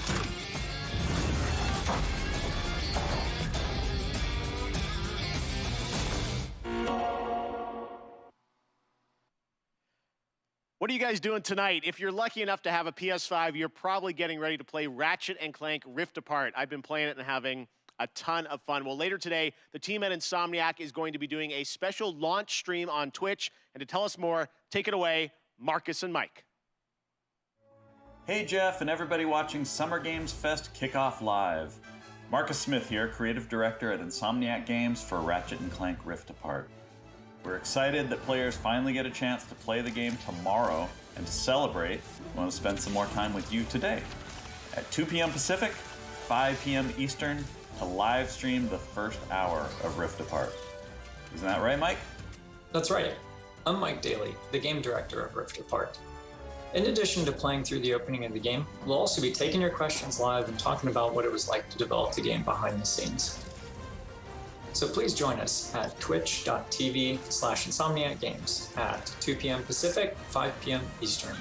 What are you guys doing tonight? If you're lucky enough to have a PS5, you're probably getting ready to play Ratchet & Clank Rift Apart. I've been playing it and having a ton of fun. Well, later today, the team at Insomniac is going to be doing a special launch stream on Twitch. And to tell us more, take it away, Marcus and Mike. Hey Jeff and everybody watching Summer Games Fest Kickoff Live. Marcus Smith here, Creative Director at Insomniac Games for Ratchet & Clank Rift Apart. We're excited that players finally get a chance to play the game tomorrow, and to celebrate, we want to spend some more time with you today. At 2 p.m. Pacific, 5 p.m. Eastern, to live stream the first hour of Rift Apart. Isn't that right, Mike? That's right. I'm Mike Daly, the game director of Rift Apart. In addition to playing through the opening of the game, we'll also be taking your questions live and talking about what it was like to develop the game behind the scenes. So please join us at twitch.tv/InsomniacGames at 2 p.m. Pacific, 5 p.m. Eastern.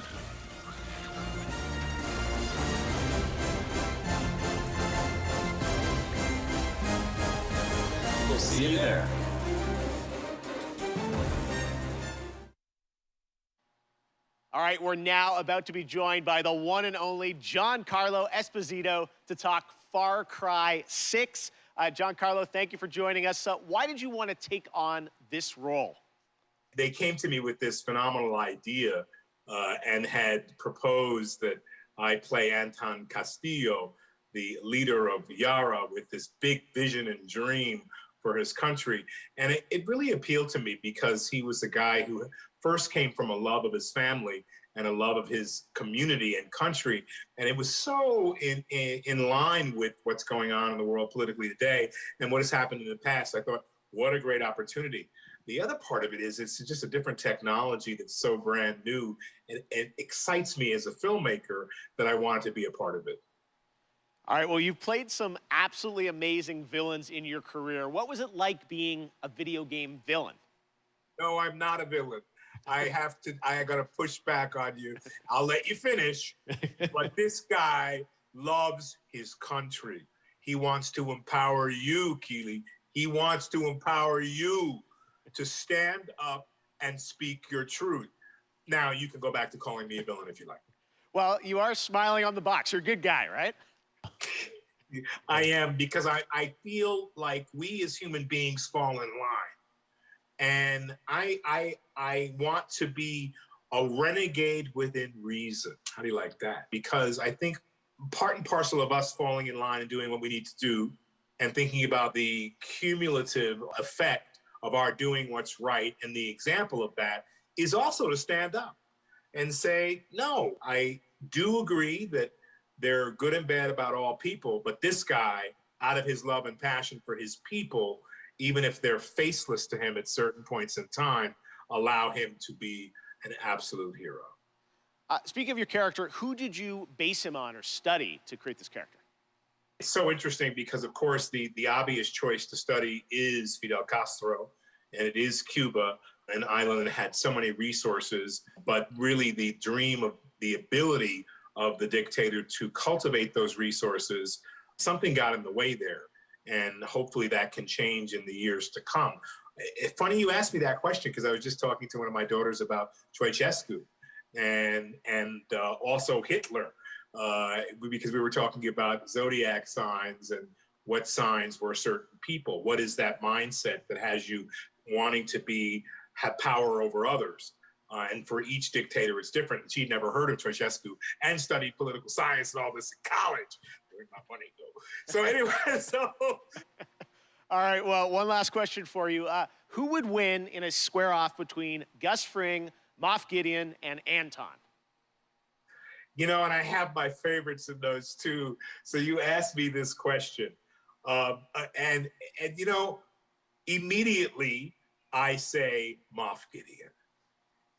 We'll see you there. All right, we're now about to be joined by the one and only Giancarlo Esposito to talk Far Cry 6. Giancarlo, thank you for joining us. Why did you want to take on this role? They came to me with this phenomenal idea and had proposed that I play Anton Castillo, the leader of Yara, with this big vision and dream for his country. And it really appealed to me because he was a guy who first came from a love of his family and a love of his community and country. And it was so in line with what's going on in the world politically today and what has happened in the past. I thought, What a great opportunity. The other part of it is it's just a different technology that's so brand new, and it excites me as a filmmaker that I wanted to be a part of it. All right, well, you've played some absolutely amazing villains in your career. What was it like being a video game villain? No, I'm not a villain. I gotta push back on you. I'll let you finish, but this guy loves his country. He wants to empower you, Keely. He wants to empower you to stand up and speak your truth. Now, you can go back to calling me a villain if you like. Well, you are smiling on the box. You're a good guy, right? I am, because I feel like we as human beings fall in line. And I want to be a renegade within reason. How do you like that? Because I think part and parcel of us falling in line and doing what we need to do and thinking about the cumulative effect of our doing what's right, and the example of that is also to stand up and say, no, I do agree that they're good and bad about all people, but this guy, out of his love and passion for his people, even if they're faceless to him at certain points in time, allow him to be an absolute hero. Speaking of your character, who did you base him on or study to create this character? It's so interesting because, of course, the obvious choice to study is Fidel Castro, and it is Cuba, an island that had so many resources, but really the dream of the ability of the dictator to cultivate those resources, something got in the way there. And hopefully that can change in the years to come. It's funny you asked me that question, because I was just talking to one of my daughters about Ceausescu and also Hitler, because we were talking about zodiac signs and what signs were certain people. What is that mindset that has you wanting to have power over others? And for each dictator, it's different. She'd never heard of Ceausescu and studied political science and all this in college. Where'd my money go? So anyway, All right, well, one last question for you. Who would win in a square-off between Gus Fring, Moff Gideon, and Anton? You know, and I have my favorites in those two. So you asked me this question. And you know, immediately I say Moff Gideon.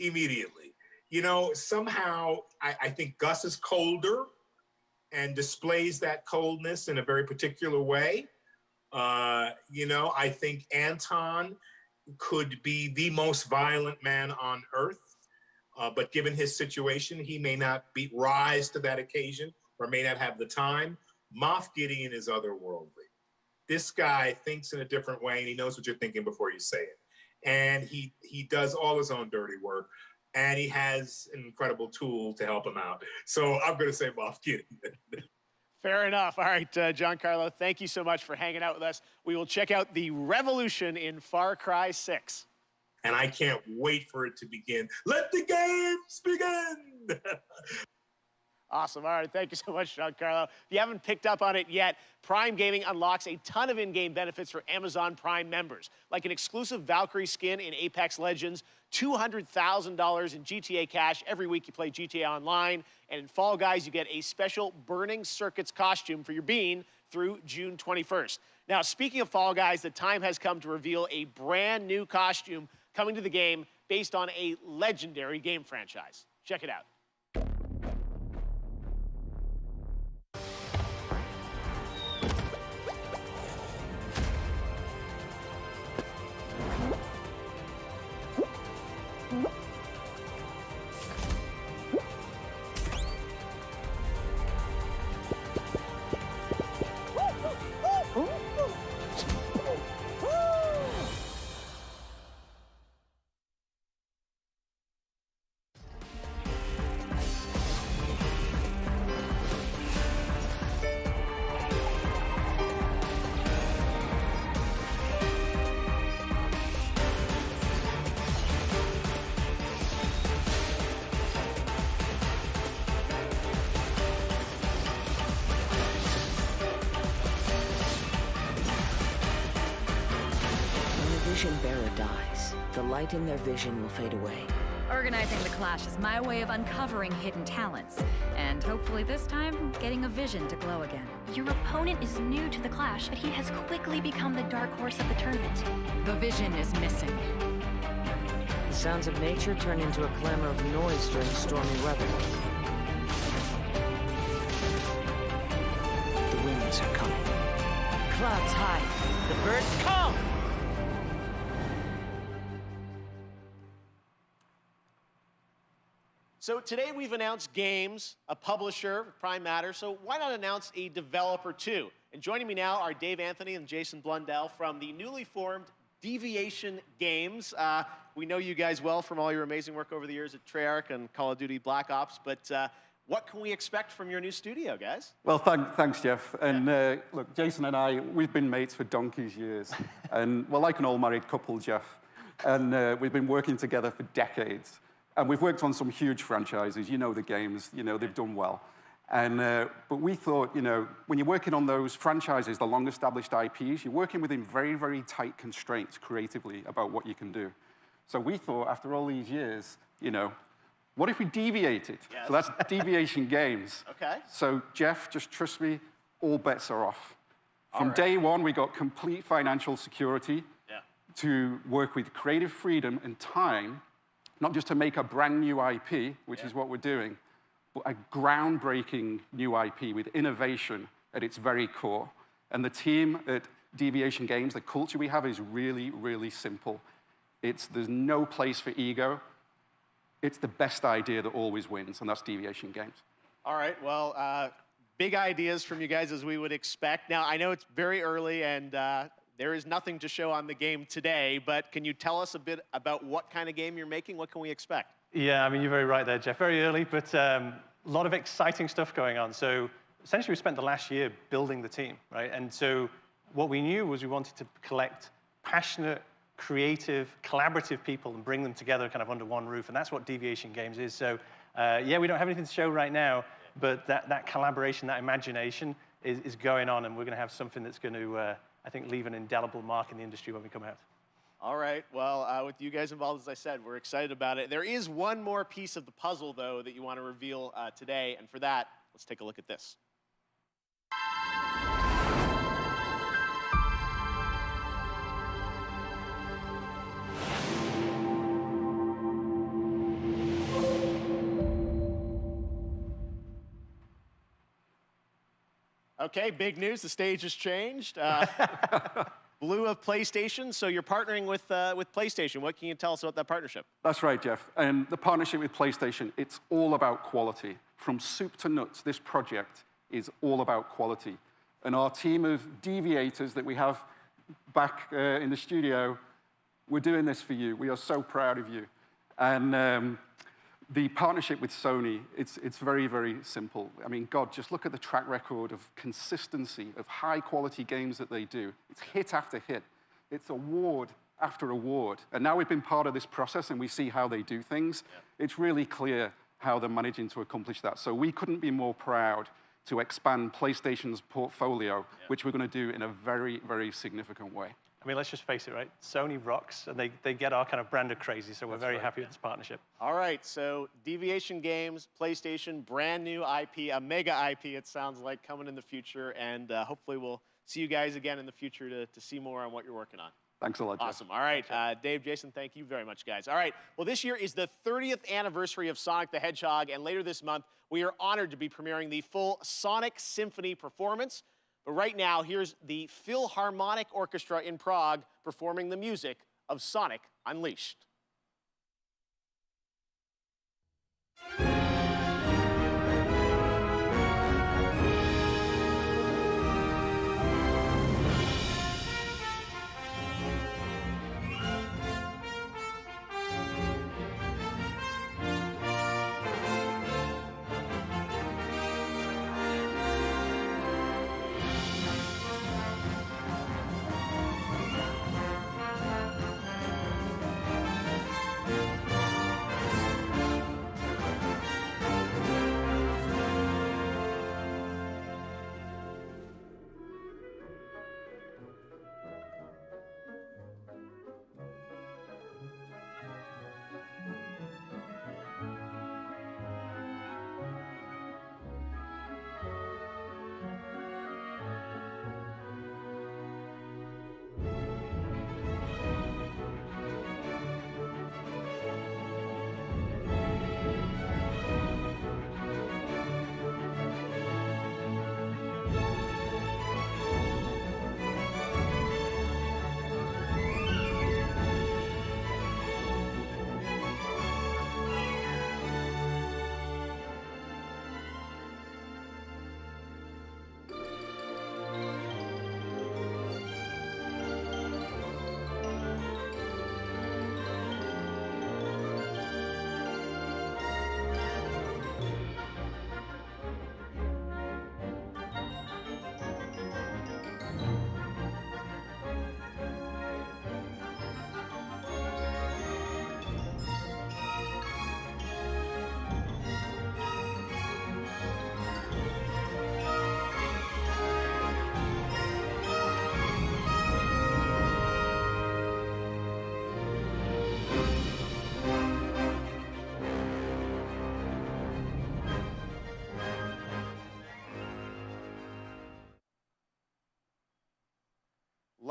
Immediately. You know, somehow I think Gus is colder and displays that coldness in a very particular way. You know, I think Anton could be the most violent man on earth, but given his situation, he may not rise to that occasion or may not have the time. Moff Gideon is otherworldly. This guy thinks in a different way, and he knows what you're thinking before you say it. And he does all his own dirty work, and he has an incredible tool to help him out. So I'm going to say Moff Gideon. Fair enough. All right, Giancarlo, thank you so much for hanging out with us. We will check out the revolution in Far Cry 6. And I can't wait for it to begin. Let the games begin! Awesome. All right, thank you so much, Giancarlo. If you haven't picked up on it yet, Prime Gaming unlocks a ton of in-game benefits for Amazon Prime members, like an exclusive Valkyrie skin in Apex Legends, $200,000 in GTA cash every week you play GTA Online, and in Fall Guys, you get a special Burning Circuits costume for your bean through June 21st. Now, speaking of Fall Guys, the time has come to reveal a brand new costume coming to the game based on a legendary game franchise. Check it out. Vision bearer dies, the light in their vision will fade away. Organizing the clash is my way of uncovering hidden talents, and hopefully this time, getting a vision to glow again. Your opponent is new to the clash, but he has quickly become the dark horse of the tournament. The vision is missing. The sounds of nature turn into a clamor of noise during stormy weather. The winds are coming. Clouds high. The birds come! So today we've announced games, a publisher, Prime Matter, so why not announce a developer too? And joining me now are Dave Anthony and Jason Blundell from the newly formed Deviation Games. We know you guys well from all your amazing work over the years at Treyarch and Call of Duty Black Ops, but what can we expect from your new studio, guys? Well, thanks, Jeff. And look, Jason and I, we've been mates for donkey's years. And we're like an all-married couple, Jeff. And we've been working together for decades. And we've worked on some huge franchises. You know the games. You know, they've done well. And, but we thought, you know, when you're working on those franchises, the long-established IPs, you're working within very, very tight constraints creatively about what you can do. So we thought, after all these years, you know, what if we deviated? Yes. So that's Deviation Games. Okay. So, Jeff, just trust me, all bets are off. From day one, we got complete financial security to work with creative freedom and time, not just to make a brand new IP, which is what we're doing, but a groundbreaking new IP with innovation at its very core. And the team at Deviation Games, the culture we have is really, really simple. There's no place for ego. It's the best idea that always wins, and that's Deviation Games. All right, well, big ideas from you guys as we would expect. Now, I know it's very early and there is nothing to show on the game today, but can you tell us a bit about what kind of game you're making? What can we expect? Yeah, I mean, you're very right there, Jeff. Very early, but a lot of exciting stuff going on. So essentially, we spent the last year building the team, right? And so what we knew was we wanted to collect passionate, creative, collaborative people and bring them together kind of under one roof, and that's what Deviation Games is. So yeah, we don't have anything to show right now, but that collaboration, that imagination is going on, and we're going to have something that's going to, I think, leave an indelible mark in the industry when we come out. All right, well, with you guys involved, as I said, we're excited about it. There is one more piece of the puzzle, though, that you want to reveal today, and for that, let's take a look at this. Okay, big news. The stage has changed. Blue of PlayStation, so you're partnering with PlayStation. What can you tell us about that partnership? That's right, Jeff. And the partnership with PlayStation, it's all about quality. From soup to nuts, this project is all about quality. And our team of deviators that we have back in the studio, we're doing this for you. We are so proud of you. And the partnership with Sony, it's very, very simple. I mean, God, just look at the track record of consistency, of high-quality games that they do. It's hit after hit. It's award after award. And now we've been part of this process, and we see how they do things. Yeah. It's really clear how they're managing to accomplish that. So we couldn't be more proud to expand PlayStation's portfolio, which we're going to do in a very, very significant way. I mean, let's just face it, right? Sony rocks, and they get our kind of brand of crazy, so we're very happy with this partnership. All right, so Deviation Games, PlayStation, brand new IP, a mega IP, it sounds like, coming in the future, and hopefully we'll see you guys again in the future to see more on what you're working on. Thanks a lot, Jeff. Awesome. All right, Dave, Jason, thank you very much, guys. All right, well, this year is the 30th anniversary of Sonic the Hedgehog, and later this month, we are honored to be premiering the full Sonic Symphony performance. But right now, here's the Philharmonic Orchestra in Prague performing the music of Sonic Unleashed.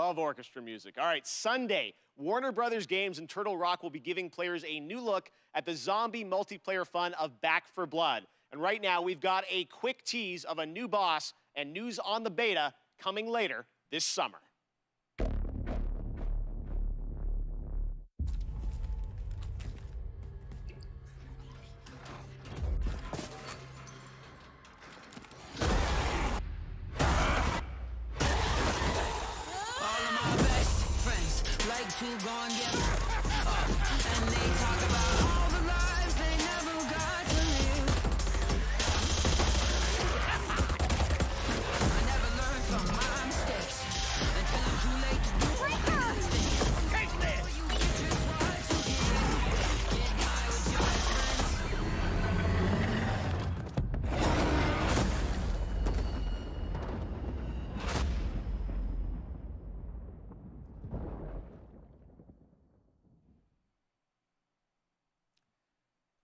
Love orchestra music. All right, Sunday, Warner Brothers Games and Turtle Rock will be giving players a new look at the zombie multiplayer fun of Back 4 Blood. And right now, we've got a quick tease of a new boss and news on the beta coming later this summer. Who gone get and they talk about all the lives they never got to live. I never learned from my mistakes until I'm too late to do anything. Take this! You just want to get high with your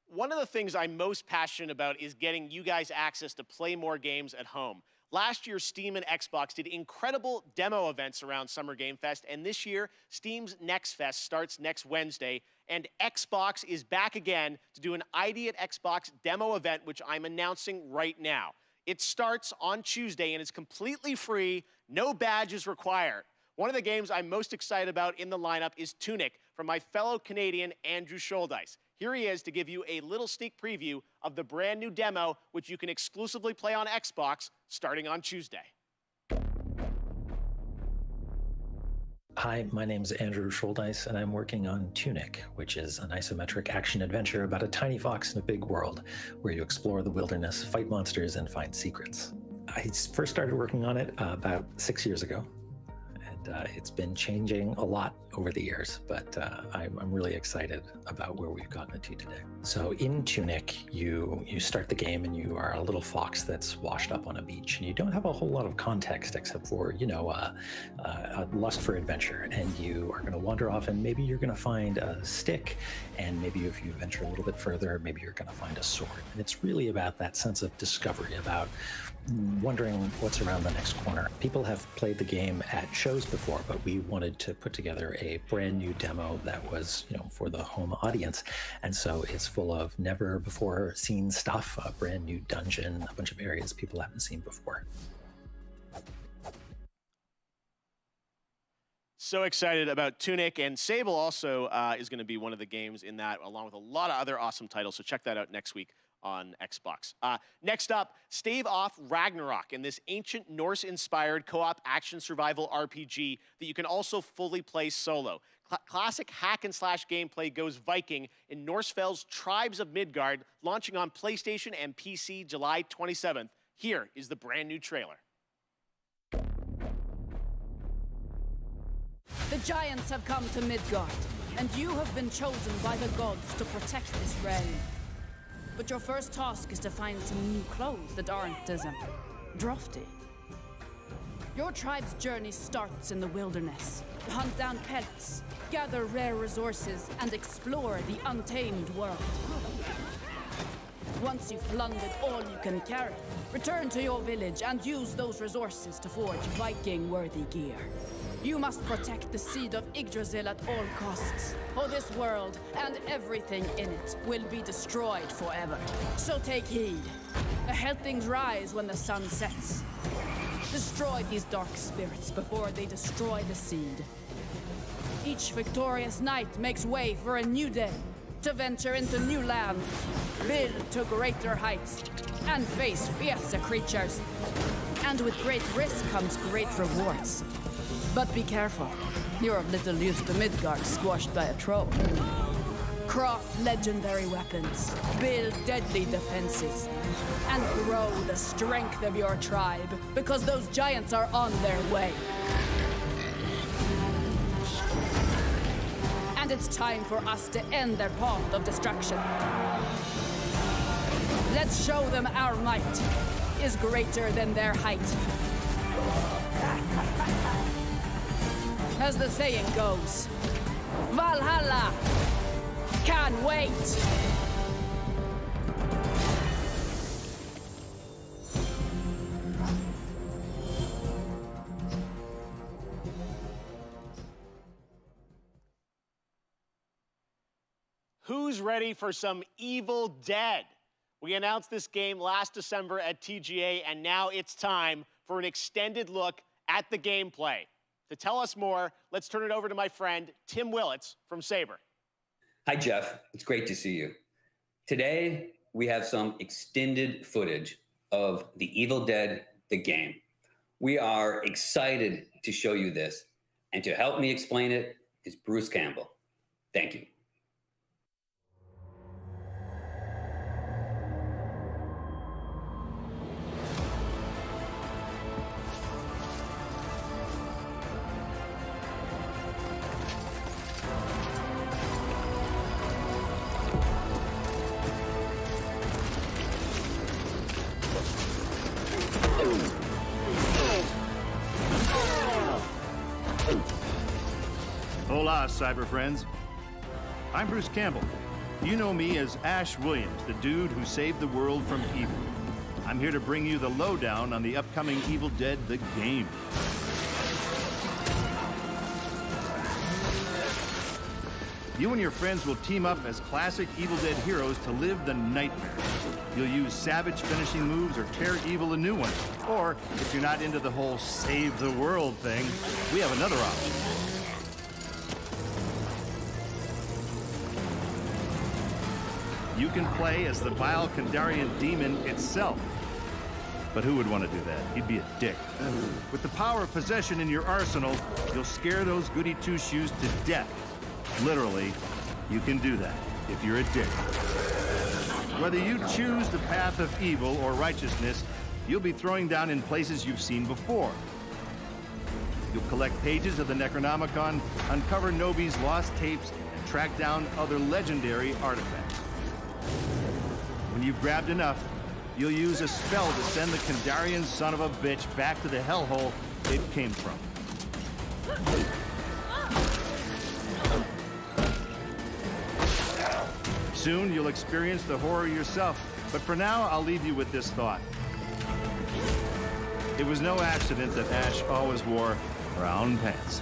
One of the things I'm most passionate about is getting you guys access to play more games at home. Last year, Steam and Xbox did incredible demo events around Summer Game Fest, and this year, Steam's Next Fest starts next Wednesday, and Xbox is back again to do an ID at Xbox demo event, which I'm announcing right now. It starts on Tuesday, and it's completely free, no badges required. One of the games I'm most excited about in the lineup is Tunic from my fellow Canadian Andrew Scholdice. Here he is to give you a little sneak preview of the brand new demo, which you can exclusively play on Xbox starting on Tuesday. Hi, my name is Andrew Scholdice, and I'm working on Tunic, which is an isometric action-adventure about a tiny fox in a big world, where you explore the wilderness, fight monsters, and find secrets. I first started working on it about 6 years ago. It's been changing a lot over the years, but I'm really excited about where we've gotten it to today. So in Tunic, you start the game and you are a little fox that's washed up on a beach, and you don't have a whole lot of context except for, a lust for adventure. And you are going to wander off, and maybe you're going to find a stick, and maybe if you venture a little bit further, maybe you're going to find a sword. And it's really about that sense of discovery, about wondering what's around the next corner. People have played the game at shows before, but we wanted to put together a brand new demo that was, for the home audience. And so it's full of never before seen stuff, a brand new dungeon, a bunch of areas people haven't seen before. So excited about Tunic, and Sable also is going to be one of the games in that, along with a lot of other awesome titles. So check that out next week on Xbox. Next up, Stave Off Ragnarok, in this ancient Norse-inspired co-op action survival RPG that you can also fully play solo. Classic hack-and-slash gameplay goes Viking in Norsefell's Tribes of Midgard, launching on PlayStation and PC July 27th. Here is the brand new trailer. The giants have come to Midgard, and you have been chosen by the gods to protect this realm. But your first task is to find some new clothes that aren't as drafty. Your tribe's journey starts in the wilderness. Hunt down pets, gather rare resources, and explore the untamed world. Once you've plundered all you can carry, return to your village and use those resources to forge Viking-worthy gear. You must protect the seed of Yggdrasil at all costs, or this world and everything in it will be destroyed forever. So take heed. Ahead things rise when the sun sets. Destroy these dark spirits before they destroy the seed. Each victorious knight makes way for a new day, to venture into new land, build to greater heights, and face fiercer creatures. And with great risk comes great rewards. But be careful, you're of little use to Midgard squashed by a troll. Craft legendary weapons, build deadly defenses, and grow the strength of your tribe, because those giants are on their way. And it's time for us to end their path of destruction. Let's show them our might is greater than their height. As the saying goes, Valhalla! Can't wait! Who's ready for some Evil Dead? We announced this game last December at TGA, and now it's time for an extended look at the gameplay. To tell us more, let's turn it over to my friend, Tim Willits from Saber. Hi, Jeff. It's great to see you. Today, we have some extended footage of The Evil Dead, the game. We are excited to show you this, and to help me explain it is Bruce Campbell. Thank you. Hola, cyber friends. I'm Bruce Campbell. You know me as Ash Williams, the dude who saved the world from evil. I'm here to bring you the lowdown on the upcoming Evil Dead, the game. You and your friends will team up as classic Evil Dead heroes to live the nightmare. You'll use savage finishing moves or tear evil a new one. Or, if you're not into the whole save the world thing, we have another option. You can play as the vile Kandarian demon itself. But who would want to do that? He'd be a dick. With the power of possession in your arsenal, you'll scare those goody two-shoes to death. Literally, you can do that if you're a dick. Whether you choose the path of evil or righteousness, you'll be throwing down in places you've seen before. You'll collect pages of the Necronomicon, uncover Nobi's lost tapes, and track down other legendary artifacts. When you've grabbed enough, you'll use a spell to send the Kandarian son of a bitch back to the hellhole it came from. Soon, you'll experience the horror yourself, but for now, I'll leave you with this thought. It was no accident that Ash always wore brown pants.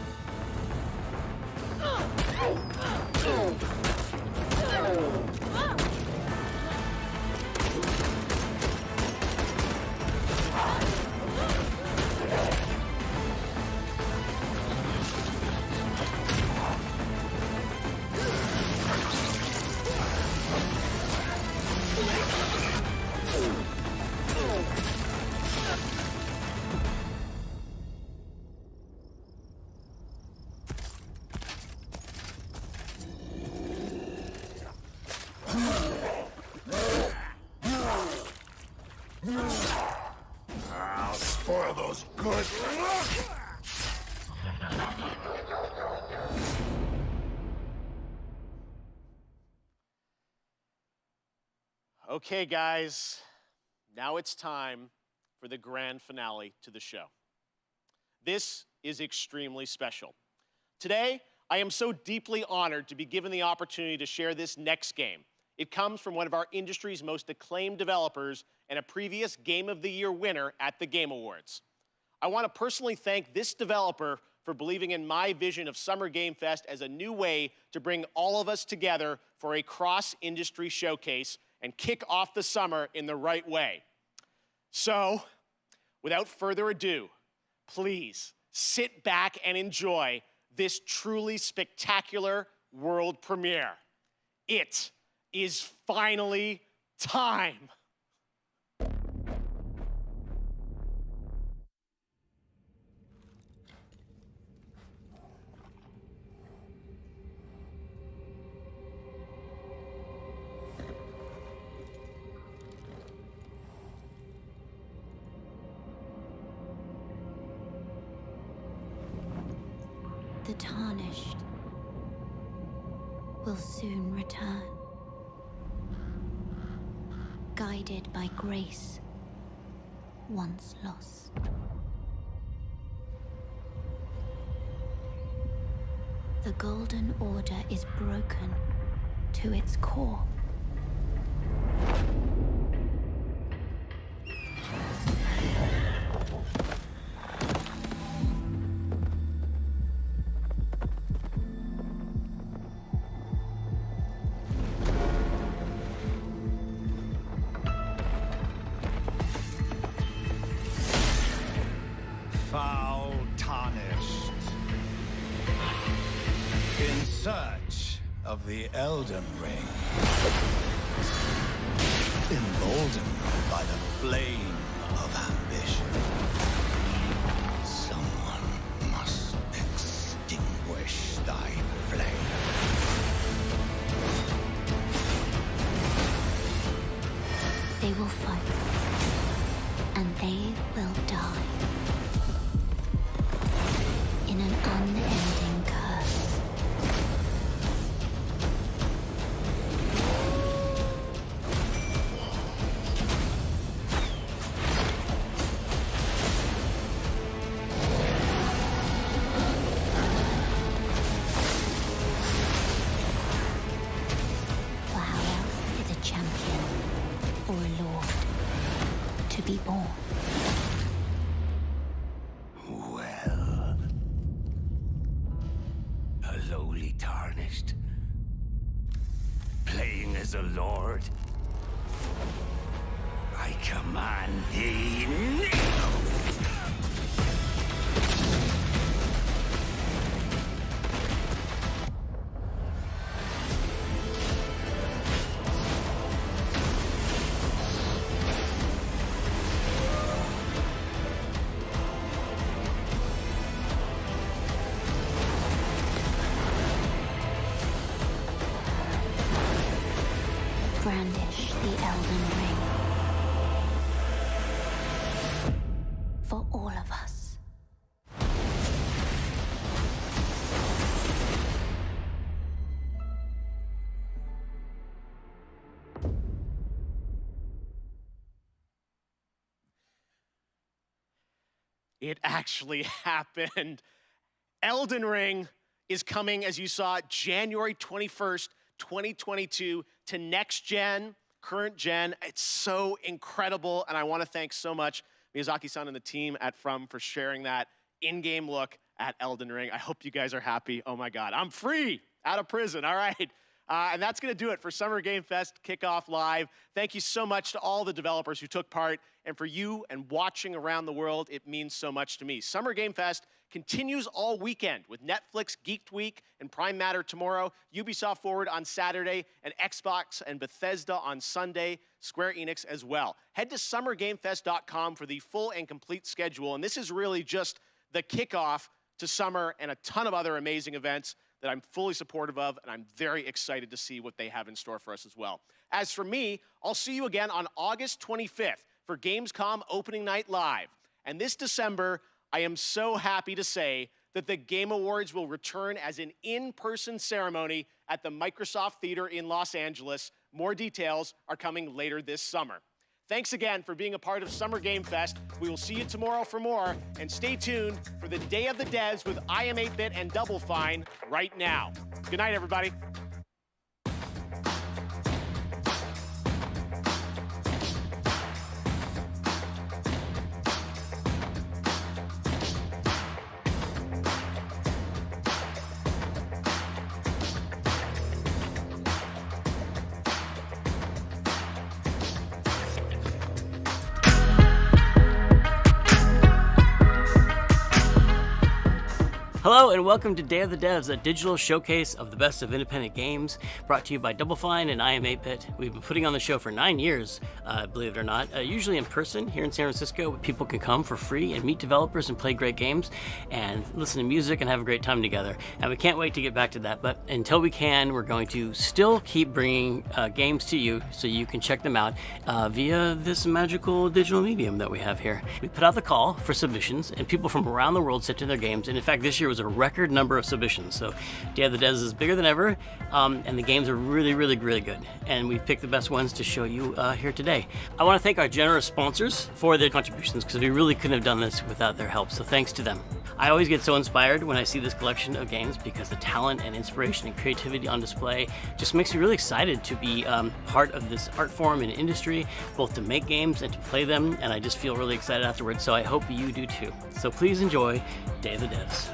I'll spoil those good looks. Okay, guys, now it's time for the grand finale to the show. This is extremely special. Today, I am so deeply honored to be given the opportunity to share this next game. It comes from one of our industry's most acclaimed developers and a previous Game of the Year winner at the Game Awards. I want to personally thank this developer for believing in my vision of Summer Game Fest as a new way to bring all of us together for a cross-industry showcase and kick off the summer in the right way. So, without further ado, please sit back and enjoy this truly spectacular world premiere. It is finally time. The tarnished will soon return, guided by grace once lost. The Golden Order is broken to its core. search of the Elden Ring. Emboldened by the flame of ambition, someone must extinguish thy flame. They will fight, and they will die. In an unending curse. For how else is a champion or a lord to be born? Well, a lowly tarnished, playing as a lord. I command thee now! Brandish the Elden Ring. For all of us. It actually happened. Elden Ring is coming, as you saw, January 21st, 2022 to next gen, current gen. It's so incredible, and I want to thank so much Miyazaki-san and the team at From for sharing that in-game look at Elden Ring. I hope you guys are happy. Oh my God, I'm free, out of prison, all right. And that's gonna do it for Summer Game Fest Kickoff Live. Thank you so much to all the developers who took part, and for you and watching around the world, it means so much to me. Summer Game Fest continues all weekend with Netflix Geeked Week and Prime Matter tomorrow, Ubisoft Forward on Saturday, and Xbox and Bethesda on Sunday, Square Enix as well. Head to summergamefest.com for the full and complete schedule, and this is really just the kickoff to summer and a ton of other amazing events that I'm fully supportive of, and I'm very excited to see what they have in store for us as well. As for me, I'll see you again on August 25th for Gamescom Opening Night Live. And this December, I am so happy to say that the Game Awards will return as an in-person ceremony at the Microsoft Theater in Los Angeles. More details are coming later this summer. Thanks again for being a part of Summer Game Fest. We will see you tomorrow for more, and stay tuned for the Day of the Devs with I Am 8-Bit and Double Fine right now. Good night, everybody. Hello and welcome to Day of the Devs, a digital showcase of the best of independent games, brought to you by Double Fine and I Am 8-Bit. We've been putting on the show for 9 years, believe it or not, usually in person here in San Francisco, where people can come for free and meet developers and play great games and listen to music and have a great time together. And we can't wait to get back to that, but until we can, we're going to still keep bringing games to you so you can check them out via this magical digital medium that we have here. We put out the call for submissions, and people from around the world sent in their games, and in fact this year was a record number of submissions. So Day of the Devs is bigger than ever, and the games are really good. And we've picked the best ones to show you here today. I want to thank our generous sponsors for their contributions, because we really couldn't have done this without their help, so thanks to them. I always get so inspired when I see this collection of games, because the talent and inspiration and creativity on display just makes me really excited to be part of this art form and industry, both to make games and to play them, and I just feel really excited afterwards, so I hope you do too. So please enjoy Day of the Devs.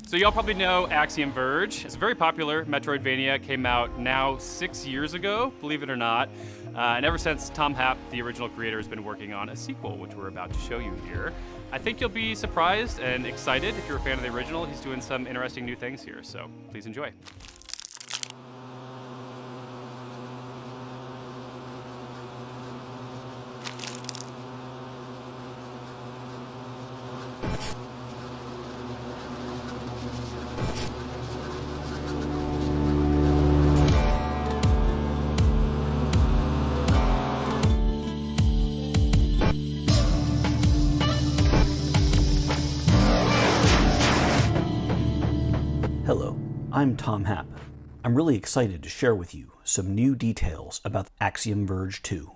So y'all probably know Axiom Verge. It's a very popular Metroidvania, came out now 6 years ago, believe it or not. And ever since, Tom Happ, the original creator, has been working on a sequel, which we're about to show you here. I think you'll be surprised and excited if you're a fan of the original. He's doing some interesting new things here, so please enjoy. Hello, I'm Tom Happ. I'm really excited to share with you some new details about Axiom Verge 2.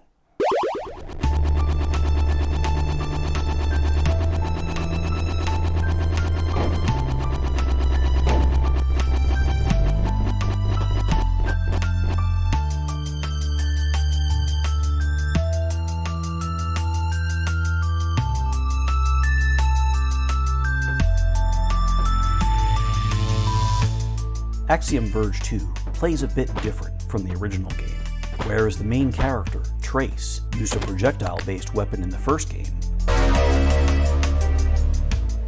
Axiom Verge 2 plays a bit different from the original game. Whereas the main character, Trace, used a projectile-based weapon in the first game,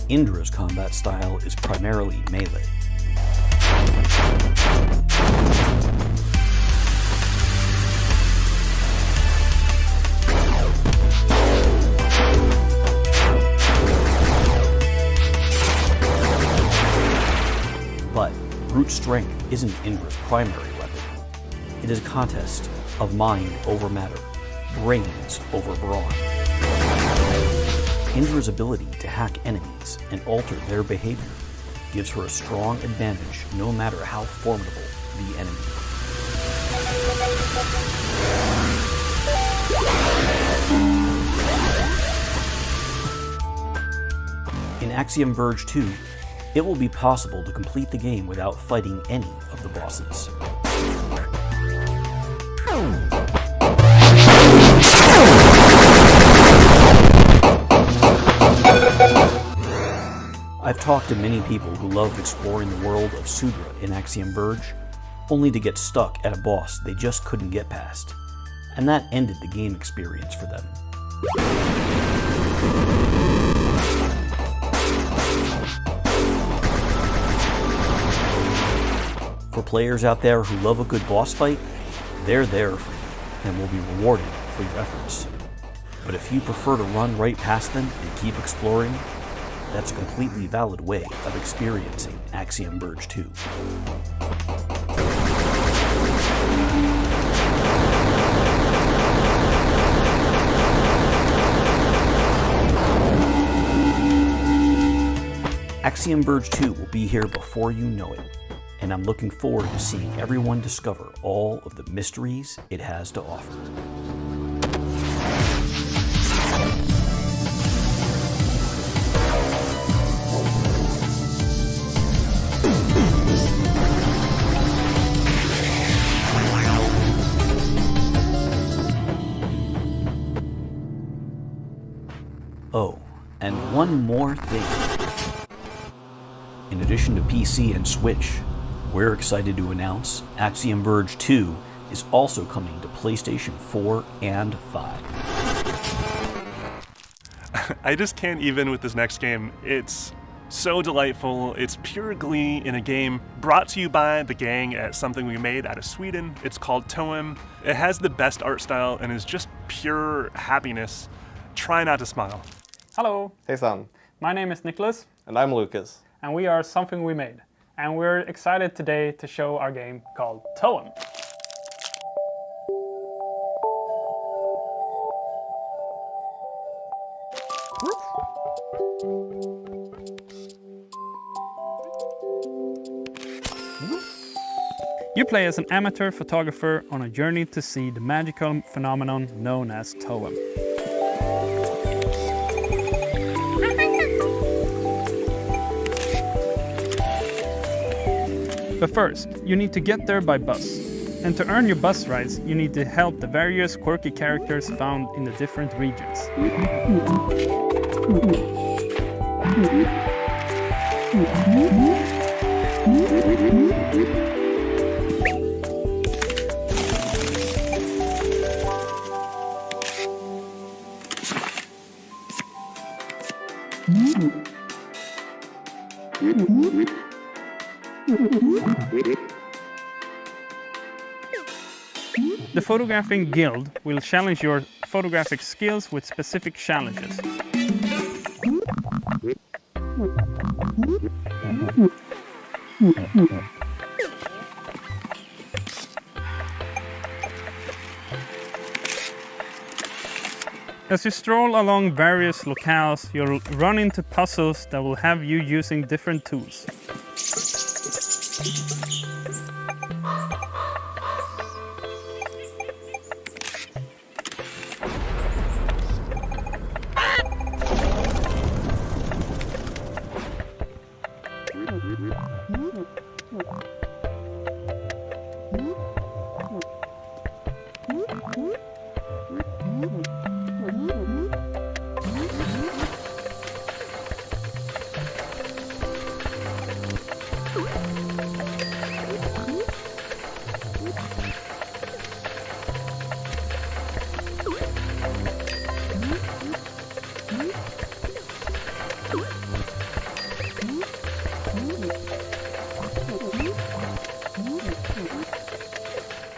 Indra's combat style is primarily melee. But brute strength isn't Indra's primary weapon. It is a contest of mind over matter, brains over brawn. Indra's ability to hack enemies and alter their behavior gives her a strong advantage no matter how formidable the enemy. In Axiom Verge 2, it will be possible to complete the game without fighting any of the bosses. I've talked to many people who loved exploring the world of Sudra in Axiom Verge, only to get stuck at a boss they just couldn't get past, and that ended the game experience for them. For players out there who love a good boss fight, they're there for you and will be rewarded for your efforts. But if you prefer to run right past them and keep exploring, that's a completely valid way of experiencing Axiom Verge 2. Axiom Verge 2 will be here before you know it, and I'm looking forward to seeing everyone discover all of the mysteries it has to offer. Oh, and one more thing. In addition to PC and Switch, we're excited to announce Axiom Verge 2 is also coming to PlayStation 4 and 5. I just can't even with this next game. It's so delightful. It's pure glee in a game brought to you by the gang at something we made out of Sweden. It's called Toem. It has the best art style and is just pure happiness. Try not to smile. Hello. Hey Sam. My name is Nicholas. And I'm Lucas. And we are Something We Made. And we're excited today to show our game called Toem. You play as an amateur photographer on a journey to see the magical phenomenon known as Toem. But first, you need to get there by bus. And to earn your bus rides, you need to help the various quirky characters found in the different regions. The Photographing Guild will challenge your photographic skills with specific challenges. As you stroll along various locales, you'll run into puzzles that will have you using different tools.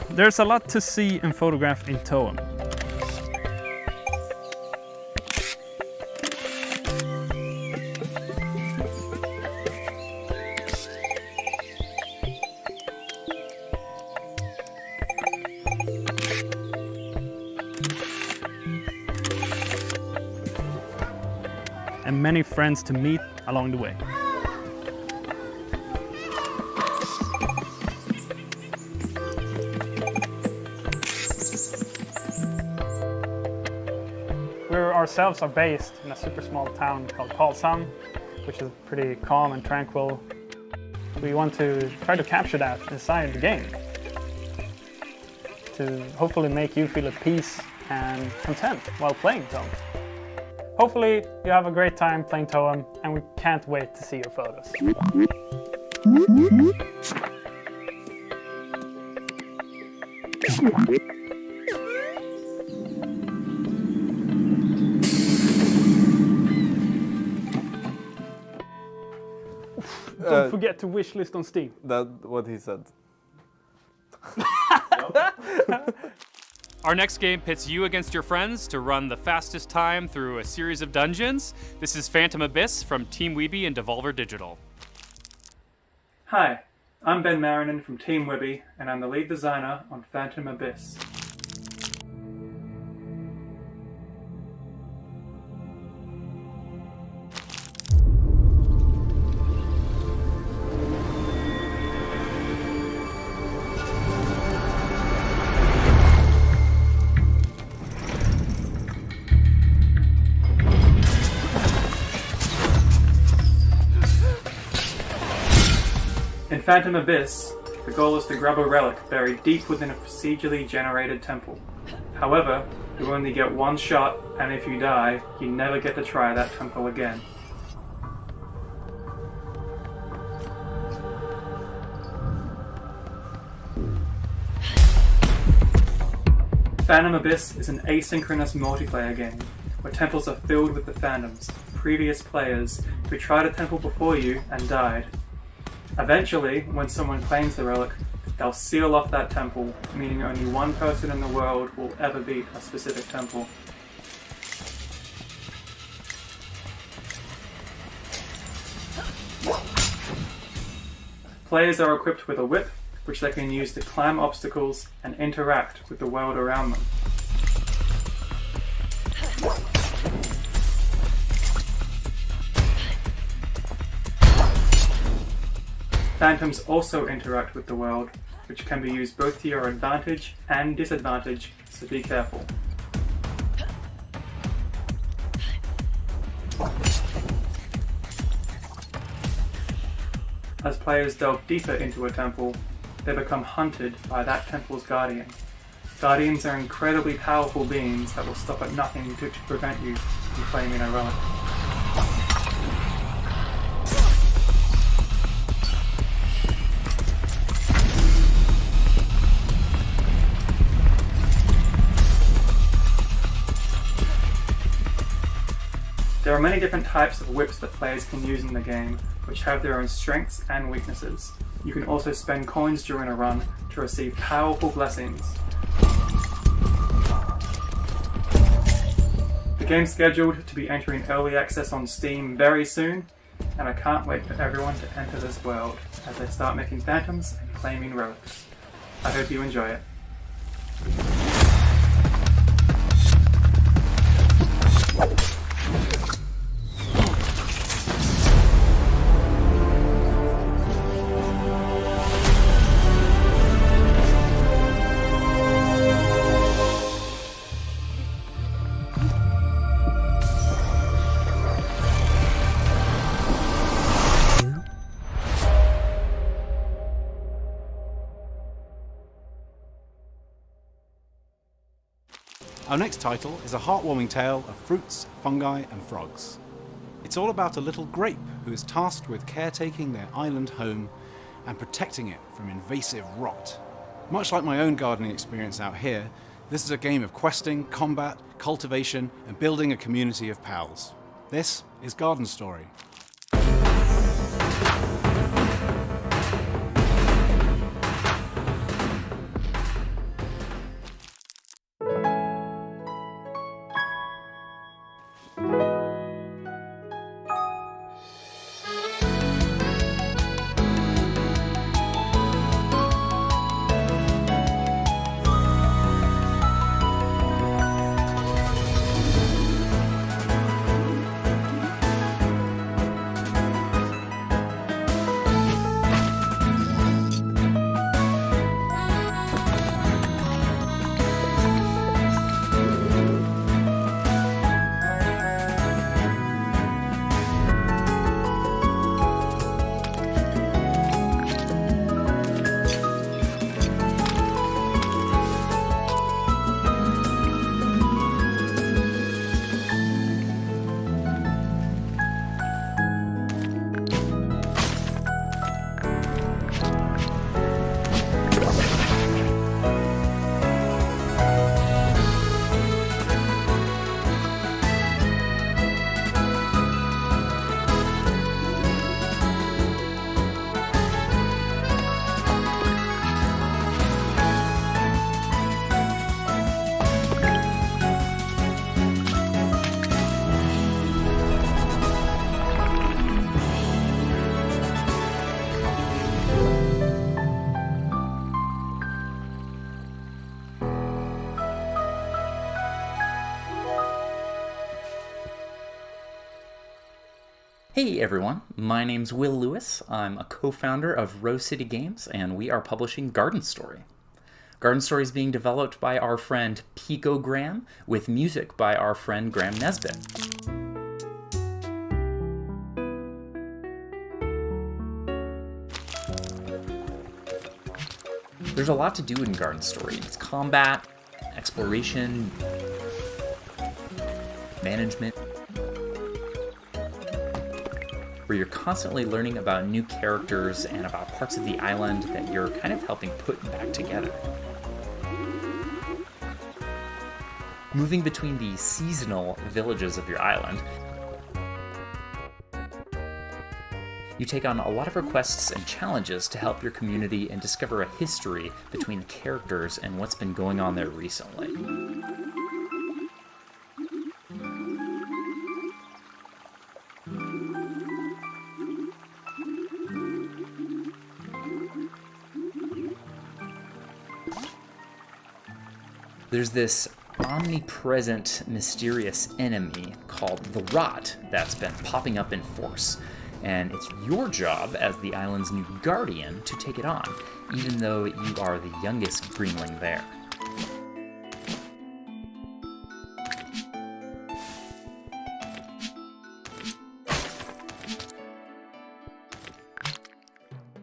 There's a lot to see and photograph in Toem. And many friends to meet along the way. Ourselves are based in a super small town called Karlshamn, which is pretty calm and tranquil. We want to try to capture that inside the game to hopefully make you feel at peace and content while playing Toem. Hopefully you have a great time playing Toem, and we can't wait to see your photos. Don't forget to wishlist on Steam. That's what he said. Our next game pits you against your friends to run the fastest time through a series of dungeons. This is Phantom Abyss from Team Weeby and Devolver Digital. Hi, I'm Ben Marinin from Team Weeby, and I'm the lead designer on Phantom Abyss. In Phantom Abyss, the goal is to grab a relic buried deep within a procedurally generated temple. However, you only get one shot, and if you die, you never get to try that temple again. Phantom Abyss is an asynchronous multiplayer game, where temples are filled with the Phantoms, previous players who tried a temple before you and died. Eventually, when someone claims the relic, they'll seal off that temple, meaning only one person in the world will ever beat a specific temple. Players are equipped with a whip, which they can use to climb obstacles and interact with the world around them. Phantoms also interact with the world, which can be used both to your advantage and disadvantage, so be careful. As players delve deeper into a temple, they become hunted by that temple's guardian. Guardians are incredibly powerful beings that will stop at nothing to prevent you from claiming a relic. There are many different types of whips that players can use in the game, which have their own strengths and weaknesses. You can also spend coins during a run to receive powerful blessings. The game's scheduled to be entering early access on Steam very soon, and I can't wait for everyone to enter this world as they start making phantoms and claiming relics. I hope you enjoy it. Our next title is a heartwarming tale of fruits, fungi, and frogs. It's all about a little grape who is tasked with caretaking their island home and protecting it from invasive rot. Much like my own gardening experience out here, this is a game of questing, combat, cultivation, and building a community of pals. This is Garden Story. Hey everyone, my name's Will Lewis. I'm a co-founder of Rose City Games, and we are publishing Garden Story. Garden Story is being developed by our friend Pico Graham, with music by our friend Graham Nesbitt. There's a lot to do in Garden Story. It's combat, exploration, management, where you're constantly learning about new characters and about parts of the island that you're kind of helping put back together. Moving between the seasonal villages of your island, you take on a lot of requests and challenges to help your community and discover a history between the characters and what's been going on there recently. There's this omnipresent, mysterious enemy called the Rot that's been popping up in force, and it's your job as the island's new guardian to take it on, even though you are the youngest greenling there.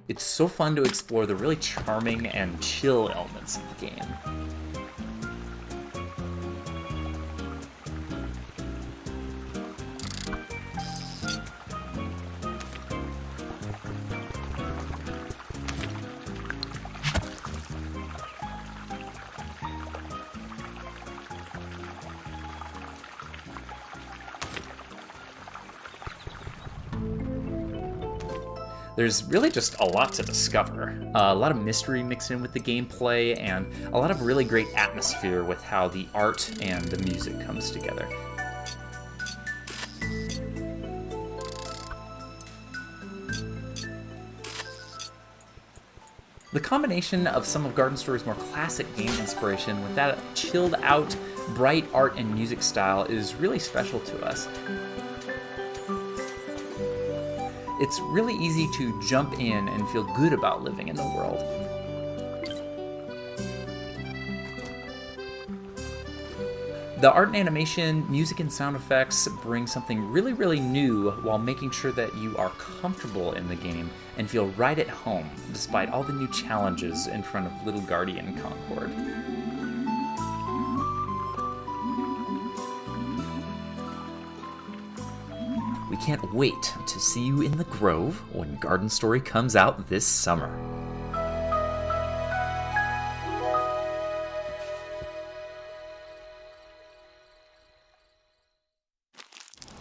It's so fun to explore the really charming and chill elements of the game. There's really just a lot to discover. A lot of mystery mixed in with the gameplay, and a lot of really great atmosphere with how the art and the music comes together. The combination of some of Garden Story's more classic game inspiration with that chilled out, bright art and music style is really special to us. It's really easy to jump in and feel good about living in the world. The art and animation, music and sound effects bring something really new while making sure that you are comfortable in the game and feel right at home, despite all the new challenges in front of Little Guardian Concord. We can't wait to see you in the Grove when Garden Story comes out this summer.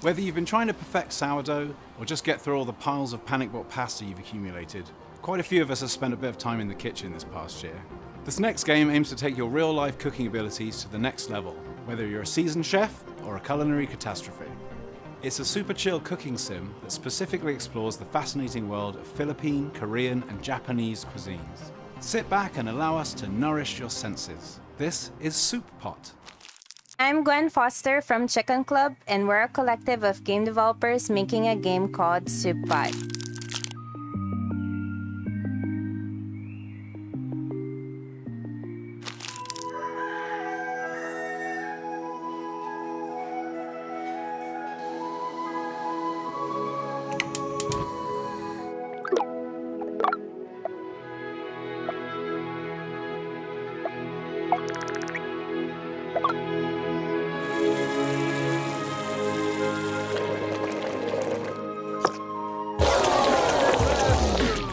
Whether you've been trying to perfect sourdough or just get through all the piles of panic bought pasta you've accumulated, quite a few of us have spent a bit of time in the kitchen this past year. This next game aims to take your real-life cooking abilities to the next level, whether you're a seasoned chef or a culinary catastrophe. It's a super chill cooking sim that specifically explores the fascinating world of Philippine, Korean, and Japanese cuisines. Sit back and allow us to nourish your senses. This is Soup Pot. I'm Gwen Foster from Chicken Club, and we're a collective of game developers making a game called Soup Pot.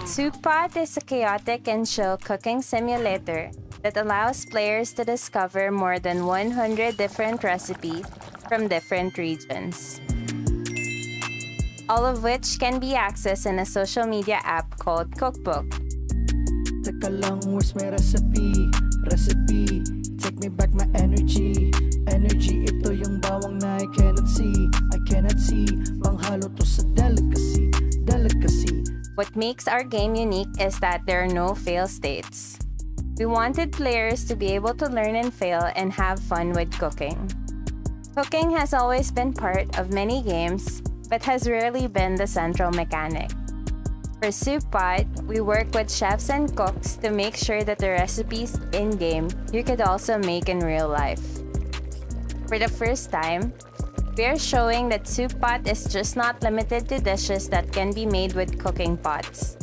Soup Pot is a chaotic and chill cooking simulator that allows players to discover more than 100 different recipes from different regions, all of which can be accessed in a social media app called Cookbook. Teka lang, where's my recipe? Recipe, take me back my energy. Energy, ito yung bawang na I cannot see. I cannot see, panghalo to sa delicacy. Delicacy. What makes our game unique is that there are no fail states. We wanted players to be able to learn and fail and have fun with cooking. Cooking has always been part of many games, but has rarely been the central mechanic. For Soup Pot, we work with chefs and cooks to make sure that the recipes in-game you could also make in real life. For the first time, we are showing that Soup Pot is just not limited to dishes that can be made with cooking pots.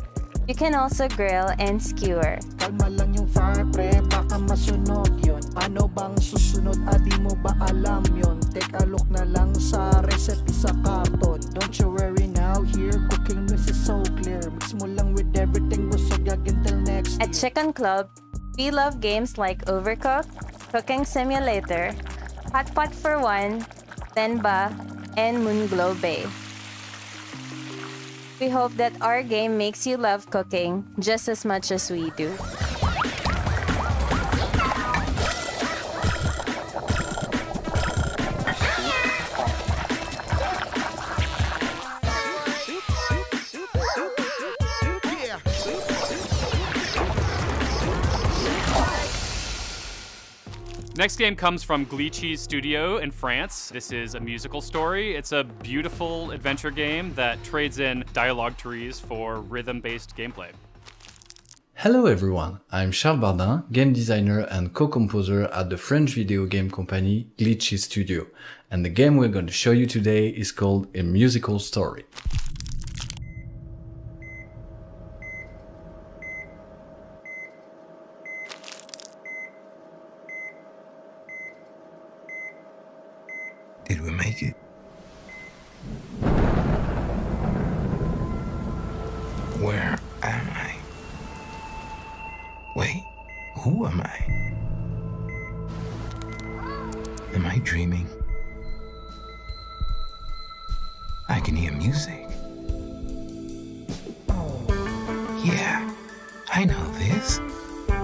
You can also grill and skewer. Kalma lang yung fire, pre, baka masunog yun. Paano bang susunod, di mo ba alam yun? Take a look na lang sa recipe sa karton. Don't you worry now, here cooking news is so clear. Mix mo lang with everything, busog until next year. At Chicken Club, we love games like Overcooked, Cooking Simulator, Hot Pot for One, Tenba, and Moonglow Bay. We hope that our game makes you love cooking just as much as we do. Next game comes from Glitchy's studio in France. This is a musical story. It's a beautiful adventure game that trades in dialogue trees for rhythm-based gameplay. Hello everyone, I'm Charles Bardin, game designer and co-composer at the French video game company Glitchy Studio, and the game we're going to show you today is called A Musical Story. Did we make it? Where am I? Wait, who am I? Am I dreaming? I can hear music. I know this.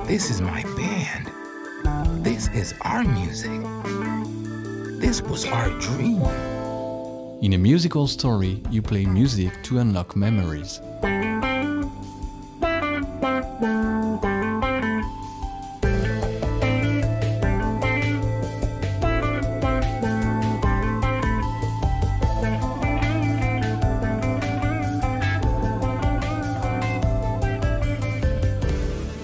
This is my band. This is our music. This was our dream. In a musical story, you play music to unlock memories.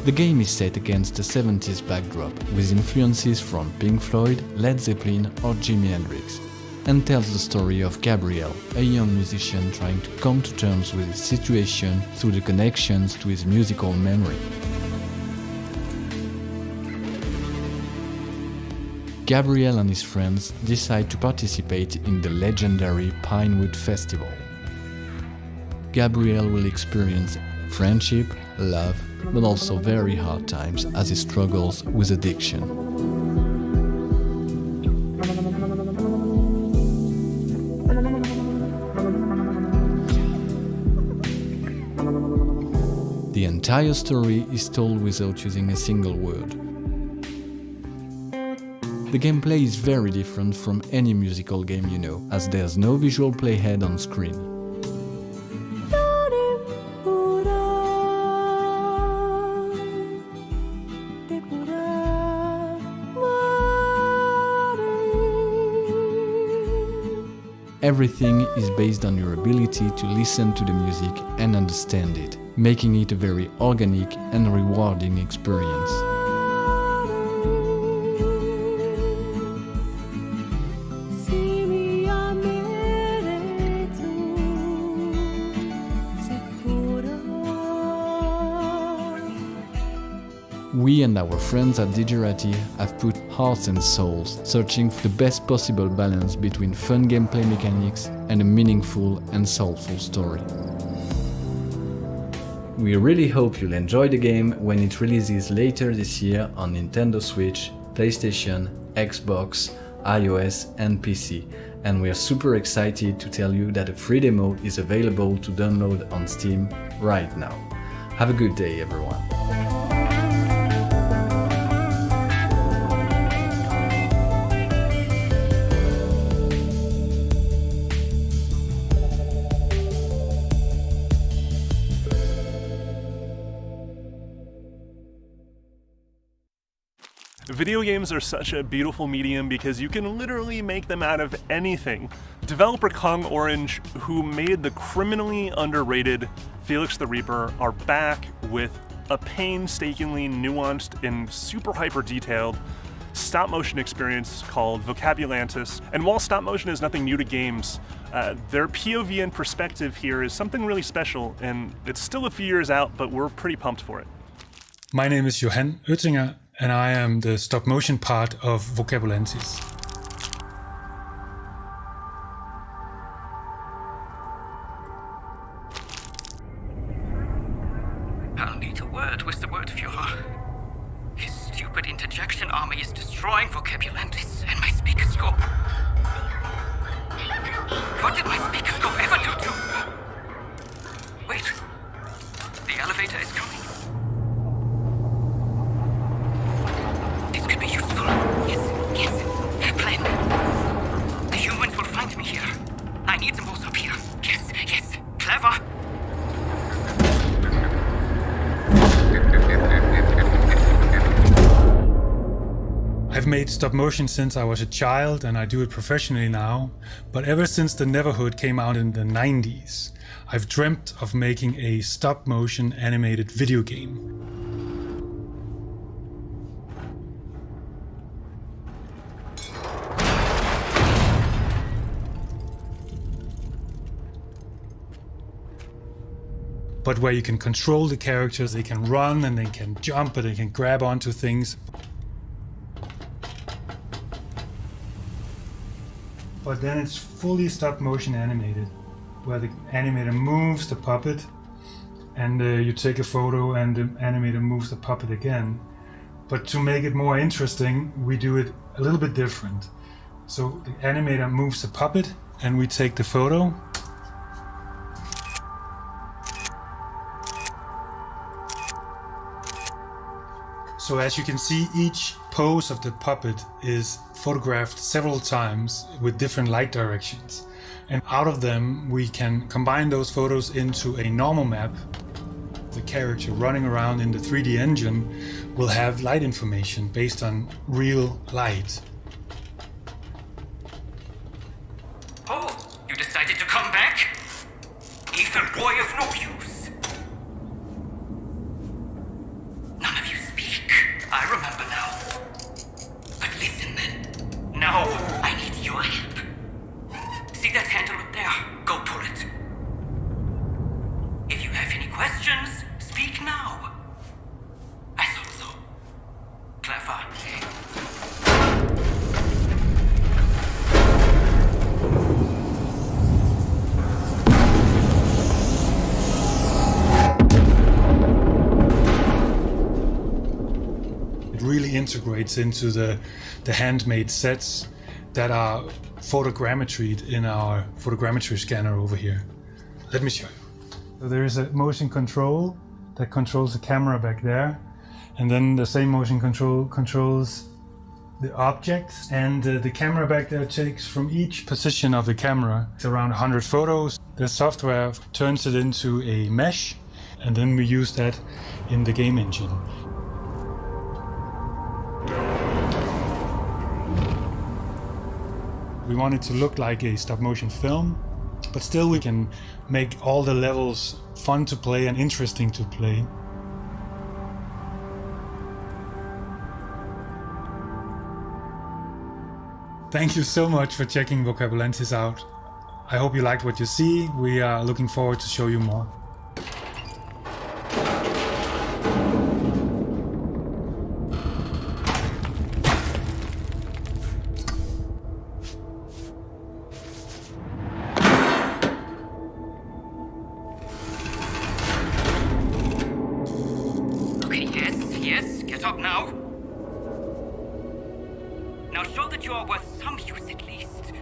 The game is set against a 70s backdrop with influences from Pink Floyd, Led Zeppelin or Jimi Hendrix, and tells the story of Gabriel, a young musician trying to come to terms with his situation through the connections to his musical memory. Gabriel and his friends decide to participate in the legendary Pinewood Festival. Gabriel will experience friendship, love, but also very hard times as he struggles with addiction. The entire story is told without using a single word. The gameplay is very different from any musical game you know, as there's no visual playhead on screen. Everything is based on your ability to listen to the music and understand it, making it a very organic and rewarding experience. We and our friends at Digerati have put hearts and souls searching for the best possible balance between fun gameplay mechanics and a meaningful and soulful story. We really hope you'll enjoy the game when it releases later this year on Nintendo Switch, PlayStation, Xbox, iOS and PC, and we are super excited to tell you that a free demo is available to download on Steam right now. Have a good day, everyone. Video games are such a beautiful medium because you can literally make them out of anything. Developer Kong Orange, who made the criminally underrated Felix the Reaper, are back with a painstakingly nuanced and super hyper detailed stop-motion experience called Vocabulantis. And while stop-motion is nothing new to games, their POV and perspective here is something really special, and it's still a few years out, but we're pretty pumped for it. My name is Johan Oettinger, and I am the stop-motion part of Vocabulantis. I'll need a word with the word, Führer. His stupid interjection army is destroying Vocabulantis and my speaker scope. What did my speaker scope ever do to... Wait. The elevator is coming. This could be useful. Yes. Plan. The humans will find me here. I need them both up here. Yes. Clever. I've made stop motion since I was a child and I do it professionally now, but ever since the Neverhood came out in the 90s, I've dreamt of making a stop motion animated video game. But where you can control the characters, they can run and they can jump and they can grab onto things. But then it's fully stop motion animated, where the animator moves the puppet and you take a photo and the animator moves the puppet again. But to make it more interesting, we do it a little bit different. So the animator moves the puppet and we take the photo. So as you can see, each pose of the puppet is photographed several times with different light directions. And out of them, we can combine those photos into a normal map. The character running around in the 3D engine will have light information based on real light. Oh, you decided to come back? Evil boy of no use. None of you speak. I remember now. But listen then. Now, I need your help. See that handle up there? Go pull it. If you have any questions, speak now. I thought so. Clever. It really integrates into the handmade sets that are photogrammetried in our photogrammetry scanner over here. Let me show you. So there is a motion control that controls the camera back there, and then the same motion control controls the objects, and the camera back there takes from each position of the camera. It's around 100 photos. The software turns it into a mesh, and then we use that in the game engine. We want it to look like a stop-motion film, but still we can make all the levels fun to play and interesting to play. Thank you so much for checking Vocabulentis out. I hope you liked what you see. We are looking forward to show you more. Yes, get up now. Now show that you are worth some use at least.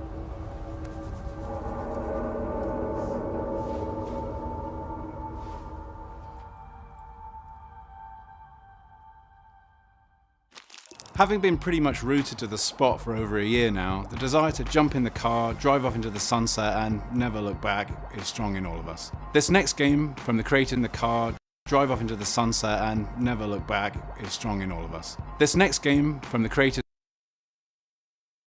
Having been pretty much rooted to the spot for over a year now, the desire to jump in the car, drive off into the sunset and never look back is strong in all of us. This next game, from the creator in the car, drive off into the sunset and never look back is strong in all of us. This next game, from the creator